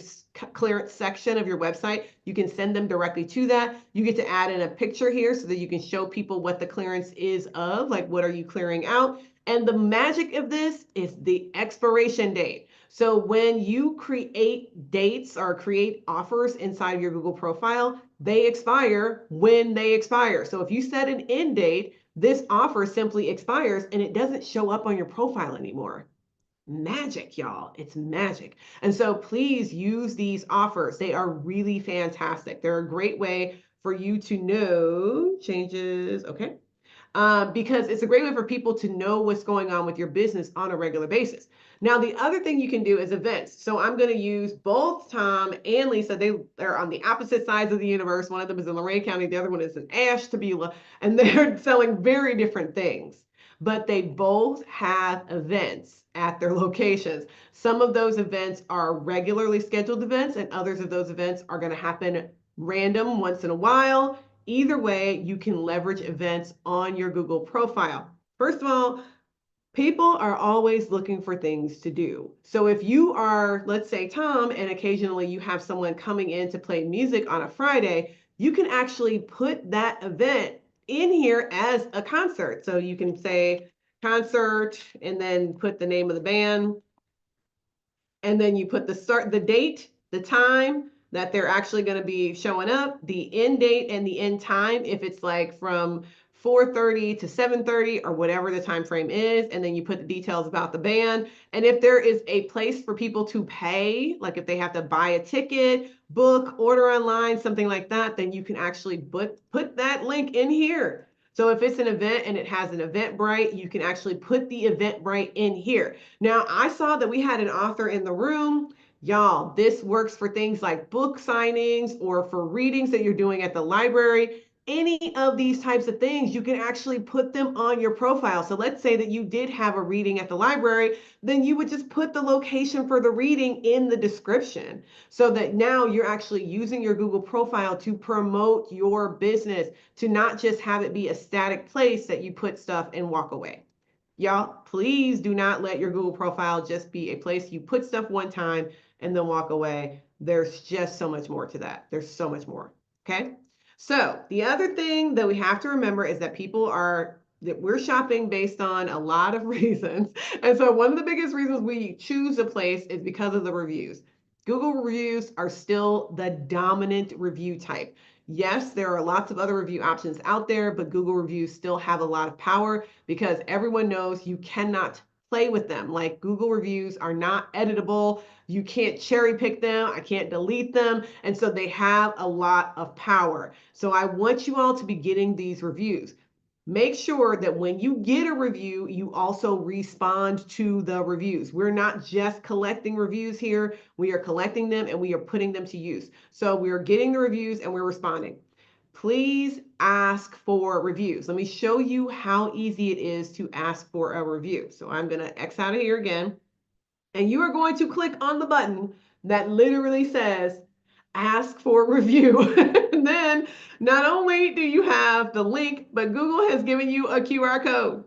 clearance section of your website, you can send them directly to that. You get to add in a picture here so that you can show people what the clearance is of, like what are you clearing out. And the magic of this is the expiration date. So when you create dates or create offers inside of your Google profile, they expire when they expire. So if you set an end date, this offer simply expires and it doesn't show up on your profile anymore. Magic, y'all. It's magic. And so please use these offers. They are really fantastic. They're a great way for you to know changes. Okay. Because it's a great way for people to know what's going on with your business on a regular basis. Now, the other thing you can do is events. So I'm going to use both Tom and Lisa. They're on the opposite sides of the universe. One of them is in Lorain County. The other one is in Ashtabula. And they're selling very different things. But they both have events at their locations. Some of those events are regularly scheduled events, and others of those events are going to happen random once in a while. Either way, you can leverage events on your Google profile. First of all, people are always looking for things to do. So if you are, let's say, Tom, and occasionally you have someone coming in to play music on a Friday, you can actually put that event in here as a concert. So you can say concert and then put the name of the band. And then you put the date, the time that they're actually going to be showing up, the end date and the end time, if it's like from 4:30 to 7:30 or whatever the time frame is, and then you put the details about the band. And if there is a place for people to pay, like if they have to buy a ticket, book, order online, something like that, then you can actually put that link in here. So if it's an event and it has an Eventbrite, you can actually put the Eventbrite in here. Now, I saw that we had an author in the room. Y'all, this works for things like book signings or for readings that you're doing at the library. any of these types of things, you can actually put them on your profile. So let's say that you did have a reading at the library, then you would just put the location for the reading in the description so that now you're actually using your Google profile to promote your business, to not just have it be a static place that you put stuff and walk away. Y'all, please do not let your Google profile just be a place you put stuff one time and then walk away. There's just so much more to that. There's so much more. Okay. So the other thing that we have to remember is that that we're shopping based on a lot of reasons. And so one of the biggest reasons we choose a place is because of the reviews. Google reviews are still the dominant review type. Yes, there are lots of other review options out there, but Google reviews still have a lot of power because everyone knows you cannot play with them. Like, Google reviews are not editable. You can't cherry pick them. I can't delete them. And so they have a lot of power. So I want you all to be getting these reviews. Make sure that when you get a review, you also respond to the reviews. We're not just collecting reviews here. We are collecting them and we are putting them to use. So we are getting the reviews and we're responding. Please ask for reviews. Let me show you how easy it is to ask for a review. So I'm going to X out of here again. And you are going to click on the button that literally says ask for review. And then not only do you have the link, but Google has given you a QR code.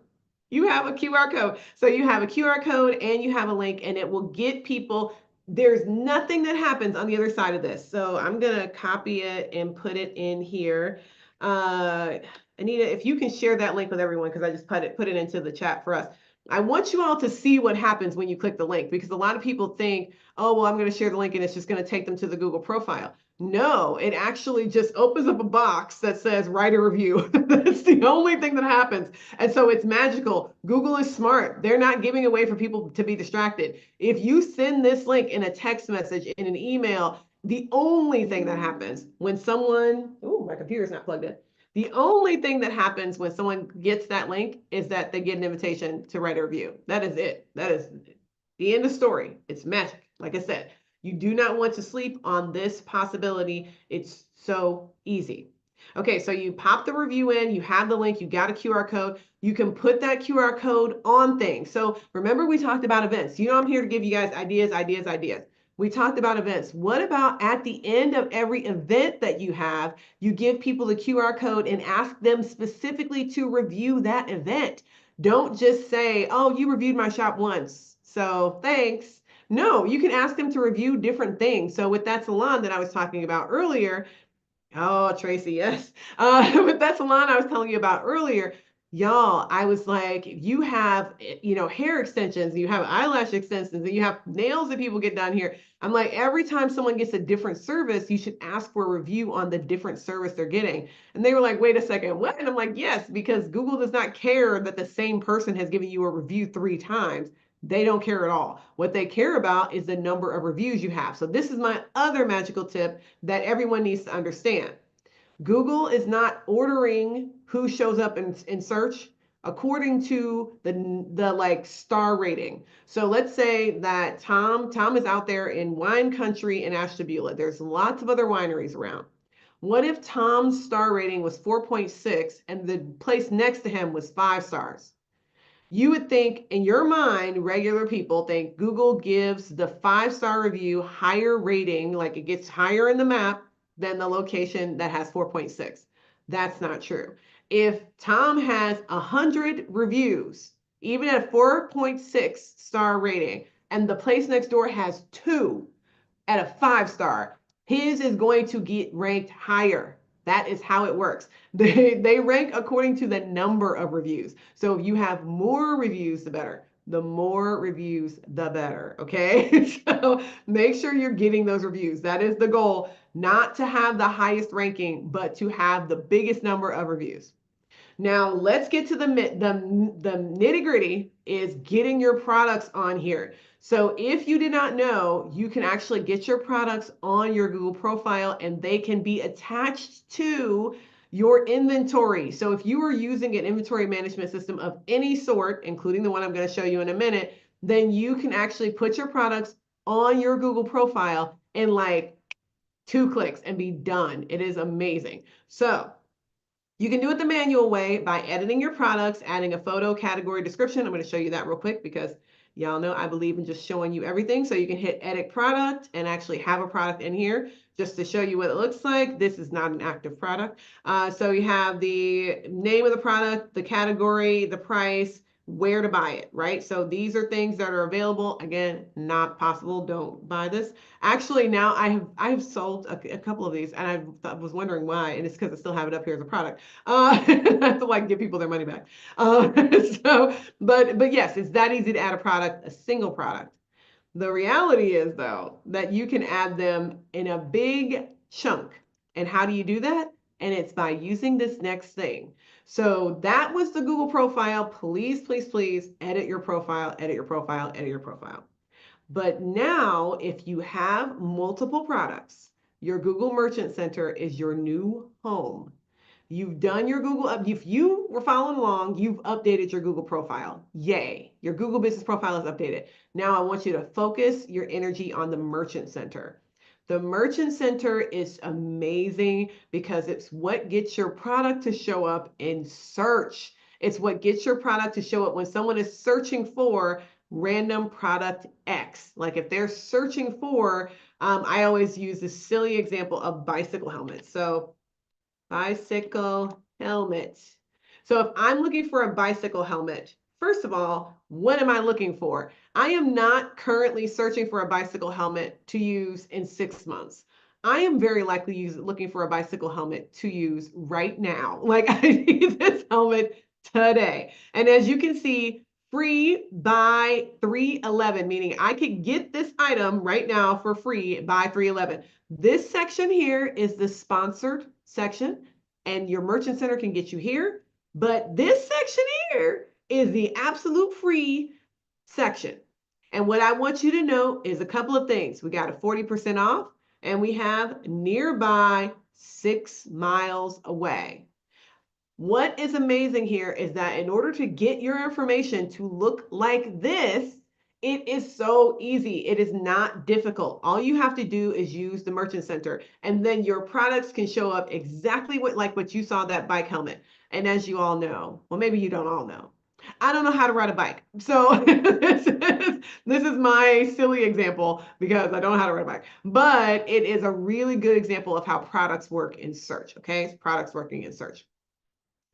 You have a QR code. So you have a QR code and you have a link, and it will get people. There's nothing that happens on the other side of this. So I'm going to copy it and put it in here. Anita, if you can share that link with everyone, because I just put it into the chat for us. I want you all to see what happens when you click the link, because a lot of people think, oh, well, I'm going to share the link and it's just going to take them to the Google profile. No, it actually just opens up a box that says write a review. That's the only thing that happens. And so it's magical. Google is smart. They're not giving away for people to be distracted. If you send this link in a text message, in an email, the only thing that happens when someone, oh, my computer's not plugged in. The only thing that happens when someone gets that link is that they get an invitation to write a review. That is it. That is the end of story. It's magic. Like I said, you do not want to sleep on this possibility. It's so easy. Okay, so you pop the review in, you have the link, you got a QR code. You can put that QR code on things. So remember, we talked about events. You know, I'm here to give you guys ideas, ideas, ideas. We talked about events. What about at the end of every event that you have, you give people the QR code and ask them specifically to review that event? Don't just say, oh, you reviewed my shop once, so thanks. No, you can ask them to review different things. So with that salon that I was talking about earlier, oh, Tracy, yes. With that salon I was telling you about earlier, y'all, I was like, you have, hair extensions, you have eyelash extensions, and you have nails that people get done here. I'm like, every time someone gets a different service, you should ask for a review on the different service they're getting. And they were like, wait a second, what? And I'm like, yes, because Google does not care that the same person has given you a review 3 times. They don't care at all. What they care about is the number of reviews you have. So this is my other magical tip that everyone needs to understand. Google is not ordering who shows up in search according to the like star rating. So let's say that Tom is out there in wine country in Ashtabula. There's lots of other wineries around. What if Tom's star rating was 4.6 and the place next to him was 5 stars? You would think, in your mind, regular people think Google gives the 5-star review higher rating, like it gets higher in the map than the location that has 4.6. That's not true. If Tom has 100 reviews, even at 4.6 star rating, and the place next door has 2 at a 5-star, his is going to get ranked higher. That is how it works. They rank according to the number of reviews. So if you have more reviews, the better. The more reviews, the better. Okay. So make sure you're getting those reviews. That is the goal, not to have the highest ranking, but to have the biggest number of reviews. Now let's get to the nitty gritty is getting your products on here. So if you did not know, you can actually get your products on your Google profile and they can be attached to your inventory. So if you are using an inventory management system of any sort, including the one I'm going to show you in a minute, then you can actually put your products on your Google profile in like 2 clicks and be done. It is amazing. So You can do it the manual way by editing your products, adding a photo, category, description. I'm going to show you that real quick because y'all know I believe in just showing you everything. So you can hit edit product and actually have a product in here just to show you what it looks like. This is not an active product. So you have the name of the product, the category, the price, where to buy it, right? So these are things that are available. Again, not possible. Don't buy this. Actually, now I have sold a couple of these, and I was wondering why, and it's because I still have it up here as a product. I have to like give people their money back. But yes, it's that easy to add a product, a single product. The reality is though that you can add them in a big chunk. And how do you do that? And it's by using this next thing. So that was the Google profile. Please, please, please edit your profile, edit your profile, edit your profile. But now, if you have multiple products, your Google Merchant Center is your new home. You've done your Google up. If you were following along, you've updated your Google profile. Yay. Your Google business profile is updated. Now I want you to focus your energy on the Merchant Center. The Merchant Center is amazing because it's what gets your product to show up in search. It's what gets your product to show up when someone is searching for random product X. Like if they're searching for, I always use this silly example of bicycle helmets. So bicycle helmet. So if I'm looking for a bicycle helmet, first of all, what am I looking for? I am not currently searching for a bicycle helmet to use in 6 months. I am very likely looking for a bicycle helmet to use right now. Like I need this helmet today. And as you can see, free by 311, meaning I could get this item right now for free by 311. This section here is the sponsored section, and your Merchant Center can get you here. But this section here is the absolute free section. And what I want you to know is a couple of things. We got a 40% off, and we have nearby 6 miles away. What is amazing here is that in order to get your information to look like this, it is so easy. It is not difficult. All you have to do is use the Merchant Center, and then your products can show up exactly like what you saw that bike helmet. And as you all know, well, maybe you don't all know, I don't know how to ride a bike. So this is my silly example because I don't know how to ride a bike. But it is a really good example of how products work in search. Okay, it's products working in search.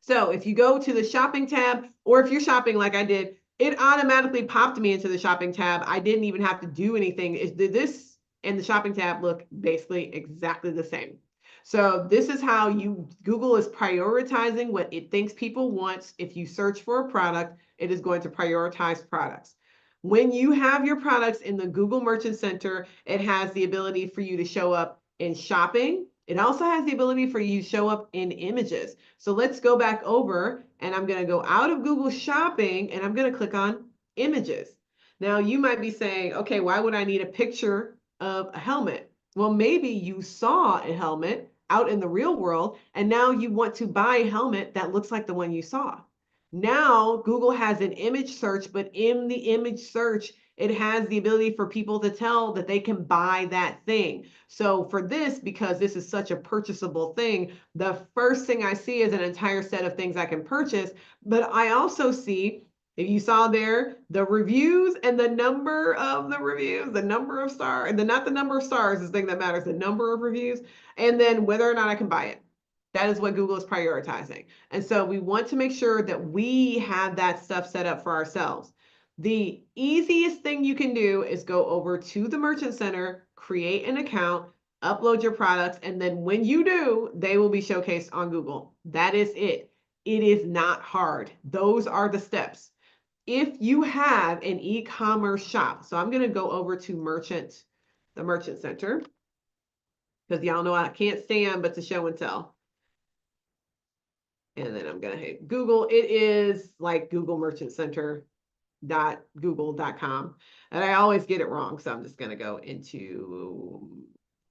So if you go to the shopping tab, or if you're shopping like I did, it automatically popped me into the shopping tab. I didn't even have to do anything. This and the shopping tab look basically exactly the same. So this is how Google is prioritizing what it thinks people want. If you search for a product, it is going to prioritize products. When you have your products in the Google Merchant Center, it has the ability for you to show up in shopping. It also has the ability for you to show up in images. So let's go back over, and I'm going to go out of Google Shopping, and I'm going to click on images. Now you might be saying, okay, why would I need a picture of a helmet? Well, maybe you saw a helmet out in the real world, and now you want to buy a helmet that looks like the one you saw. Now Google has an image search, but in the image search, it has the ability for people to tell that they can buy that thing. So for this, because this is such a purchasable thing, the first thing I see is an entire set of things I can purchase. But I also see, if you saw there, the reviews and the number of the reviews, the number of stars, not the number of stars is the thing that matters, the number of reviews, and then whether or not I can buy it. That is what Google is prioritizing. And so we want to make sure that we have that stuff set up for ourselves. The easiest thing you can do is go over to the Merchant Center, create an account, upload your products, and then when you do, they will be showcased on Google. That is it. It is not hard. Those are the steps. If you have an e-commerce shop, so I'm going to go over to the Merchant Center, because y'all know I can't stand but to show and tell. And then I'm going to hit Google. It is like Google Merchant Center .google.com, and I always get it wrong, so I'm just going to go into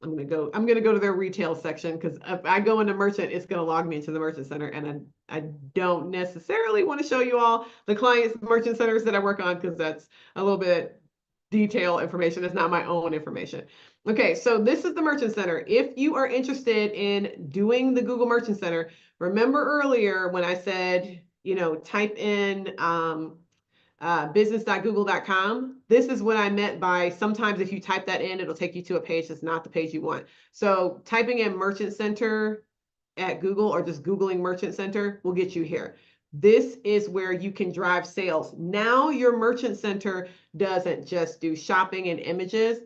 I'm going to go to their retail section, because if I go into merchant, it's going to log me into the Merchant Center, and I don't necessarily want to show you all the clients merchant centers that I work on, because that's a little bit detail information. It's not my own information. Okay, so this is the Merchant Center. If you are interested in doing the Google Merchant Center, remember earlier when I said, type in business.google.com. This is what I meant by sometimes if you type that in, it'll take you to a page that's not the page you want. So typing in Merchant Center at Google or just Googling Merchant Center will get you here. This is where you can drive sales. Now your Merchant Center doesn't just do shopping and images,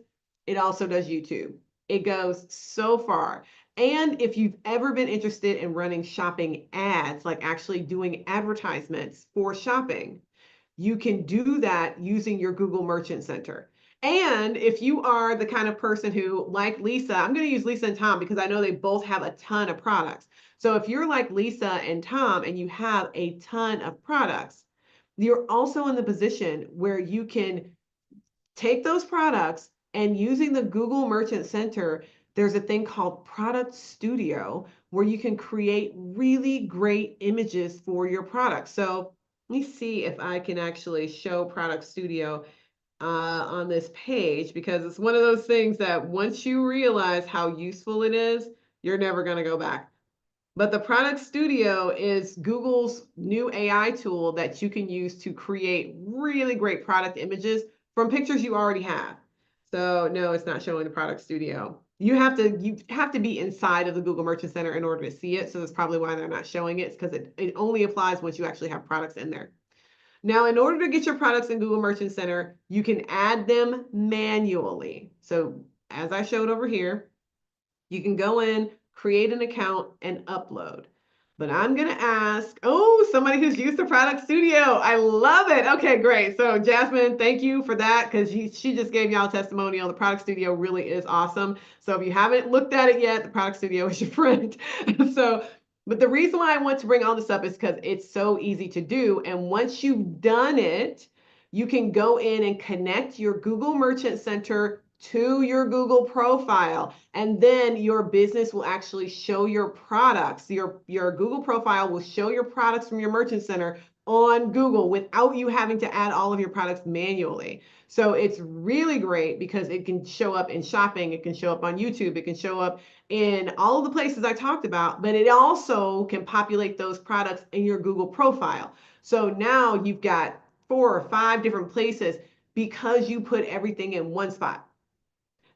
it also does YouTube. It goes so far. And if you've ever been interested in running shopping ads, like actually doing advertisements for shopping, you can do that using your Google Merchant Center. And if you are the kind of person who, like Lisa, I'm going to use Lisa and Tom because I know they both have a ton of products. So if you're like Lisa and Tom and you have a ton of products, you're also in the position where you can take those products and using the Google Merchant Center, there's a thing called Product Studio where you can create really great images for your products. So let me see if I can actually show Product Studio on this page, because it's one of those things that once you realize how useful it is, you're never going to go back. But the Product Studio is Google's new AI tool that you can use to create really great product images from pictures you already have. So no, it's not showing the Product Studio. You have to be inside of the Google Merchant Center in order to see it. So that's probably why they're not showing it, because it only applies once you actually have products in there. Now, in order to get your products in Google Merchant Center, you can add them manually. So as I showed over here, you can go in, create an account, and upload. But I'm going to ask, oh, somebody who's used the Product Studio. I love it. Okay, great. So Jasmine, thank you for that, because she just gave y'all a testimonial. The Product Studio really is awesome. So if you haven't looked at it yet, the Product Studio is your friend. But the reason why I want to bring all this up is because it's so easy to do. And once you've done it, you can go in and connect your Google Merchant Center to your Google profile, and then your business will actually show your products. Your Google profile will show your products from your Merchant Center on Google without you having to add all of your products manually. So it's really great because it can show up in shopping, it can show up on YouTube, it can show up in all of the places I talked about, but it also can populate those products in your Google profile. So now you've got 4 or 5 different places because you put everything in one spot.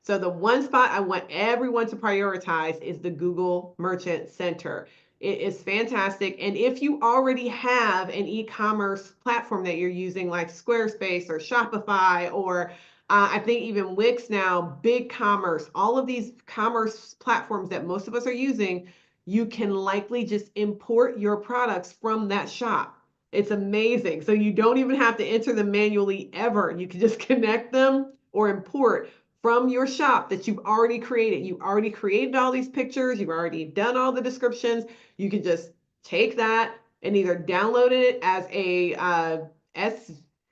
So the one spot I want everyone to prioritize is the Google Merchant Center. It is fantastic. And if you already have an e-commerce platform that you're using like Squarespace or Shopify, or I think even Wix now, BigCommerce, all of these commerce platforms that most of us are using, you can likely just import your products from that shop. It's amazing. So you don't even have to enter them manually ever. You can just connect them or import from your shop that you've already created. You already created all these pictures. You've already done all the descriptions. You can just take that and either download it as a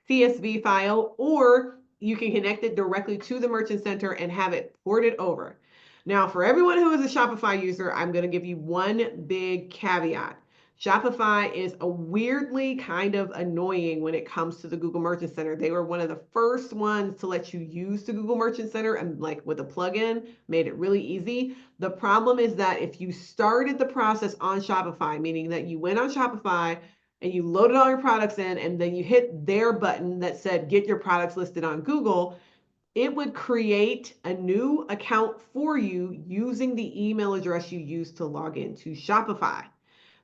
CSV file, or you can connect it directly to the Merchant Center and have it ported over. Now, for everyone who is a Shopify user, I'm going to give you one big caveat. Shopify is a weirdly kind of annoying when it comes to the Google Merchant Center. They were one of the first ones to let you use the Google Merchant Center, and like with a plugin, made it really easy. The problem is that if you started the process on Shopify, meaning that you went on Shopify and you loaded all your products in, and then you hit their button that said, get your products listed on Google, it would create a new account for you using the email address you used to log into Shopify,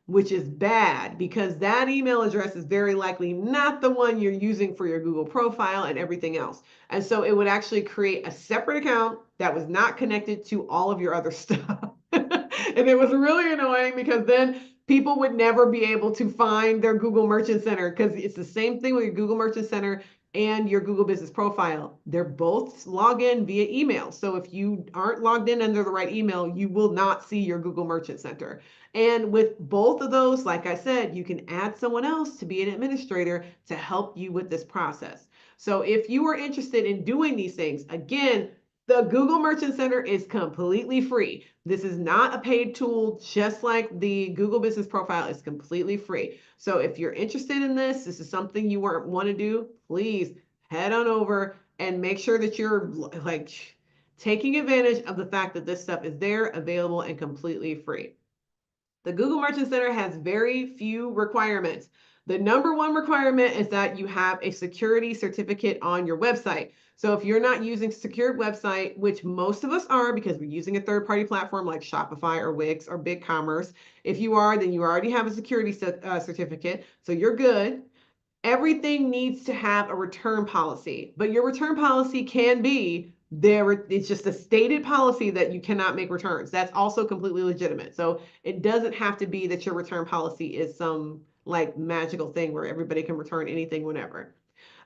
which is bad because that email address is very likely not the one you're using for your Google profile and everything else. And so it would actually create a separate account that was not connected to all of your other stuff. And it was really annoying because then people would never be able to find their Google Merchant Center, because it's the same thing with your Google Merchant Center and your Google Business Profile. They're both log in via email. So if you aren't logged in under the right email, you will not see your Google Merchant Center. And with both of those, like I said, you can add someone else to be an administrator to help you with this process. So if you are interested in doing these things, again, the Google Merchant Center is completely free. This is not a paid tool, just like the Google Business Profile is completely free. So if you're interested in this, this is something you want to do, please head on over and make sure that you're like taking advantage of the fact that this stuff is there, available, and completely free. The Google Merchant Center has very few requirements. The number one requirement is that you have a security certificate on your website. So if you're not using a secured website, which most of us are because we're using a third-party platform like Shopify or Wix or BigCommerce, if you are, then you already have a security certificate, so you're good. Everything needs to have a return policy, but your return policy can be there. It's just a stated policy that you cannot make returns. That's also completely legitimate. So it doesn't have to be that your return policy is some like magical thing where everybody can return anything whenever.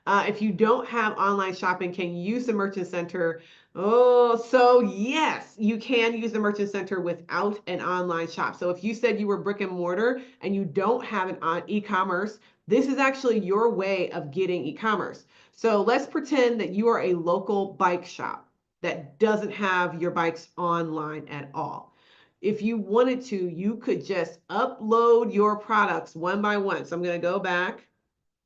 If you don't have online shopping, can you use the Merchant Center? Oh, so yes, you can use the Merchant Center without an online shop. So if you said you were brick and mortar and you don't have an e-commerce, this is actually your way of getting e-commerce. So let's pretend that you are a local bike shop that doesn't have your bikes online at all. If you wanted to, you could just upload your products one by one. So I'm going to go back,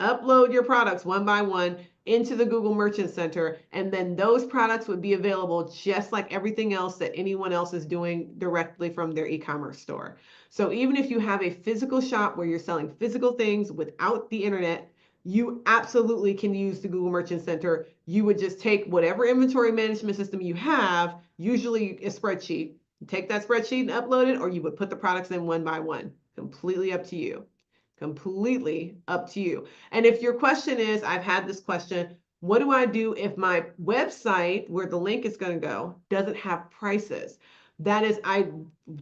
upload your products one by one into the Google Merchant Center, and then those products would be available just like everything else that anyone else is doing directly from their e-commerce store. So even if you have a physical shop where you're selling physical things without the internet, you absolutely can use the Google Merchant Center. You would just take whatever inventory management system you have, usually a spreadsheet, take that spreadsheet and upload it, or you would put the products in one by one. Completely up to you. Completely up to you. And if your question is, I've had this question, what do I do if my website where the link is going to go doesn't have prices? That is, I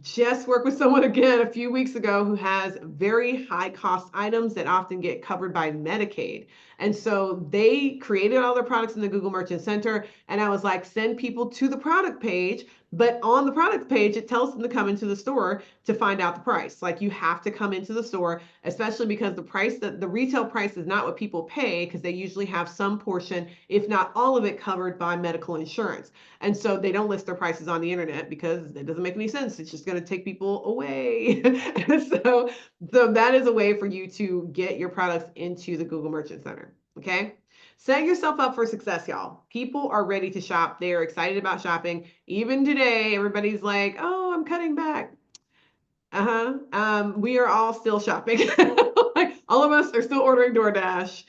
just worked with someone again a few weeks ago who has very high cost items that often get covered by Medicaid. And so they created all their products in the Google Merchant Center. And I was like, send people to the product page. But on the product page, it tells them to come into the store to find out the price. Like you have to come into the store, especially because the price, that the retail price is not what people pay, because they usually have some portion, if not all of it, covered by medical insurance. And so they don't list their prices on the internet because it doesn't make any sense. It's just going to take people away. so that is a way for you to get your products into the Google Merchant Center. Okay. Set yourself up for success, y'all. People are ready to shop. They are excited about shopping. Even today, everybody's like, oh, I'm cutting back. We are all still shopping. Like all of us are still ordering DoorDash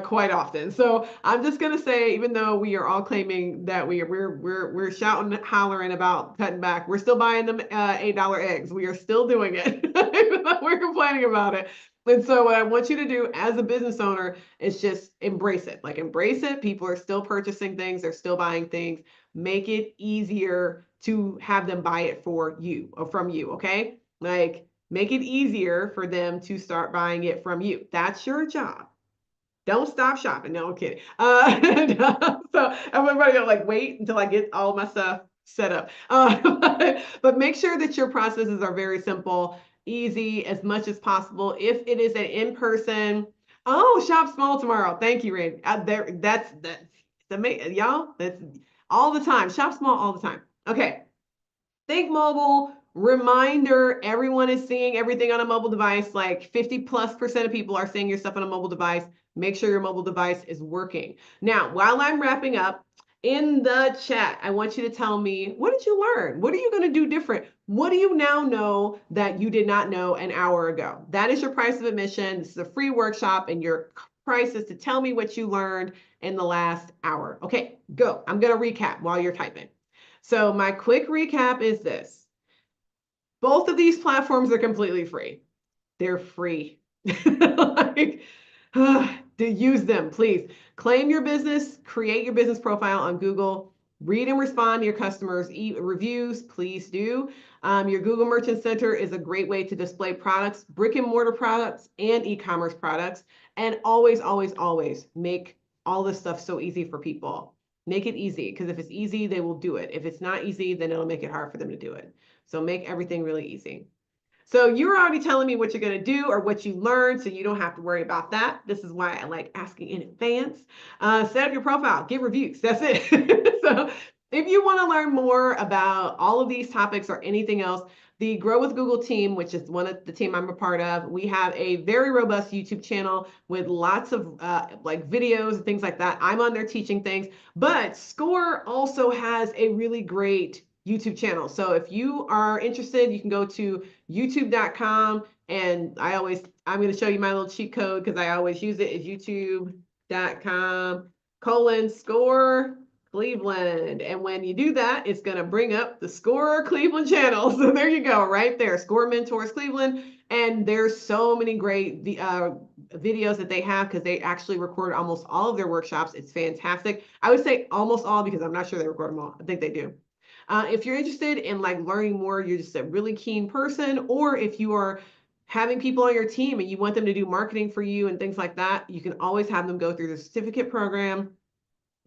quite often. So I'm just gonna say, even though we are all claiming that we're shouting, hollering about cutting back, we're still buying them $8 eggs. We are still doing it. Even though we're complaining about it. And so what I want you to do as a business owner is just embrace it. Like embrace it. People are still purchasing things, they're still buying things. Make it easier to have them buy it for you or from you, okay? Like, make it easier for them to start buying it from you. That's your job. Don't stop shopping. No, I'm kidding. So everybody will like wait until I get all my stuff set up. But make sure that your processes are very simple, easy as much as possible. If it is an in-person, oh, shop small tomorrow. Thank you, Randy. That's amazing, y'all. That's all the time. Shop small all the time. Okay. Think mobile. Reminder, everyone is seeing everything on a mobile device. Like 50+% of people are seeing your stuff on a mobile device. Make sure your mobile device is working. Now, while I'm wrapping up, in the chat, I want you to tell me, what did you learn? What are you going to do different? What do you now know that you did not know an hour ago? That is your price of admission. This is a free workshop, and your price is to tell me what you learned in the last hour. Okay, go. I'm going to recap while you're typing. So my quick recap is this. Both of these platforms are completely free. They're free. Like, to use them, please. Claim your business, create your business profile on Google, read and respond to your customers' reviews, please do. Your Google Merchant Center is a great way to display products, brick and mortar products and e-commerce products. And always, always, always make all this stuff so easy for people. Make it easy, because if it's easy, they will do it. If it's not easy, then it'll make it hard for them to do it. So make everything really easy. So you're already telling me what you're going to do or what you learned, so you don't have to worry about that. This is why I like asking in advance. Set up your profile, give reviews. That's it. So if you want to learn more about all of these topics or anything else, the Grow with Google team, which is one of the team I'm a part of, we have a very robust YouTube channel with lots of like videos and things like that. I'm on there teaching things, but SCORE also has a really great YouTube channel. So if you are interested, you can go to youtube.com, and I'm going to show you my little cheat code because I always use it. Is youtube.com/SCORE Cleveland. And when you do that, it's going to bring up the SCORE Cleveland channel. So there you go, right there, SCORE Mentors Cleveland. And there's so many great videos that they have because they actually record almost all of their workshops. It's fantastic. I would say almost all because I'm not sure they record them all. I think they do. If you're interested in like learning more, you're just a really keen person, or if you are having people on your team and you want them to do marketing for you and things like that, you can always have them go through the certificate program.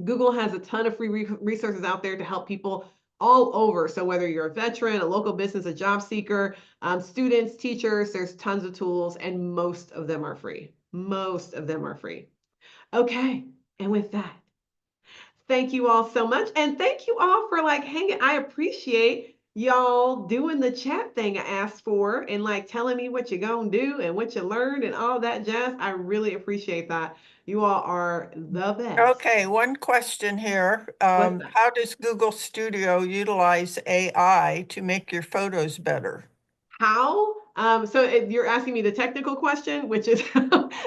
Google has a ton of free resources out there to help people all over. So whether you're a veteran, a local business, a job seeker, students, teachers, there's tons of tools, and most of them are free. Most of them are free. Okay, and with that, thank you all so much. And thank you all for like hanging. I appreciate y'all doing the chat thing I asked for and like telling me what you're going to do and what you learned and all that jazz. I really appreciate that. You all are the best. Okay, one question here. What's that? How does Google Studio utilize AI to make your photos better? How? So you're asking me the technical question, which is,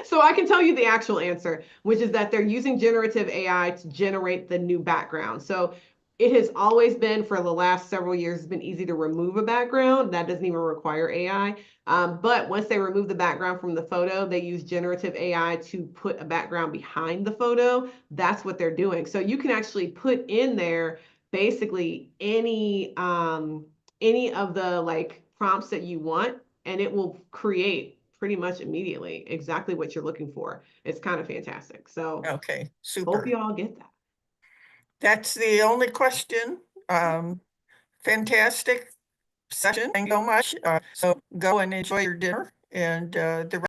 so I can tell you the actual answer, which is that they're using generative AI to generate the new background. So it has always been, for the last several years, it's been easy to remove a background. That doesn't even require AI. But once they remove the background from the photo, they use generative AI to put a background behind the photo. That's what they're doing. So you can actually put in there basically any of the like prompts that you want, and it will create pretty much immediately exactly what you're looking for. It's kind of fantastic. So Okay, hope super. you all get that. That's the only question. Fantastic session. Thank you so much. So go and enjoy your dinner, and the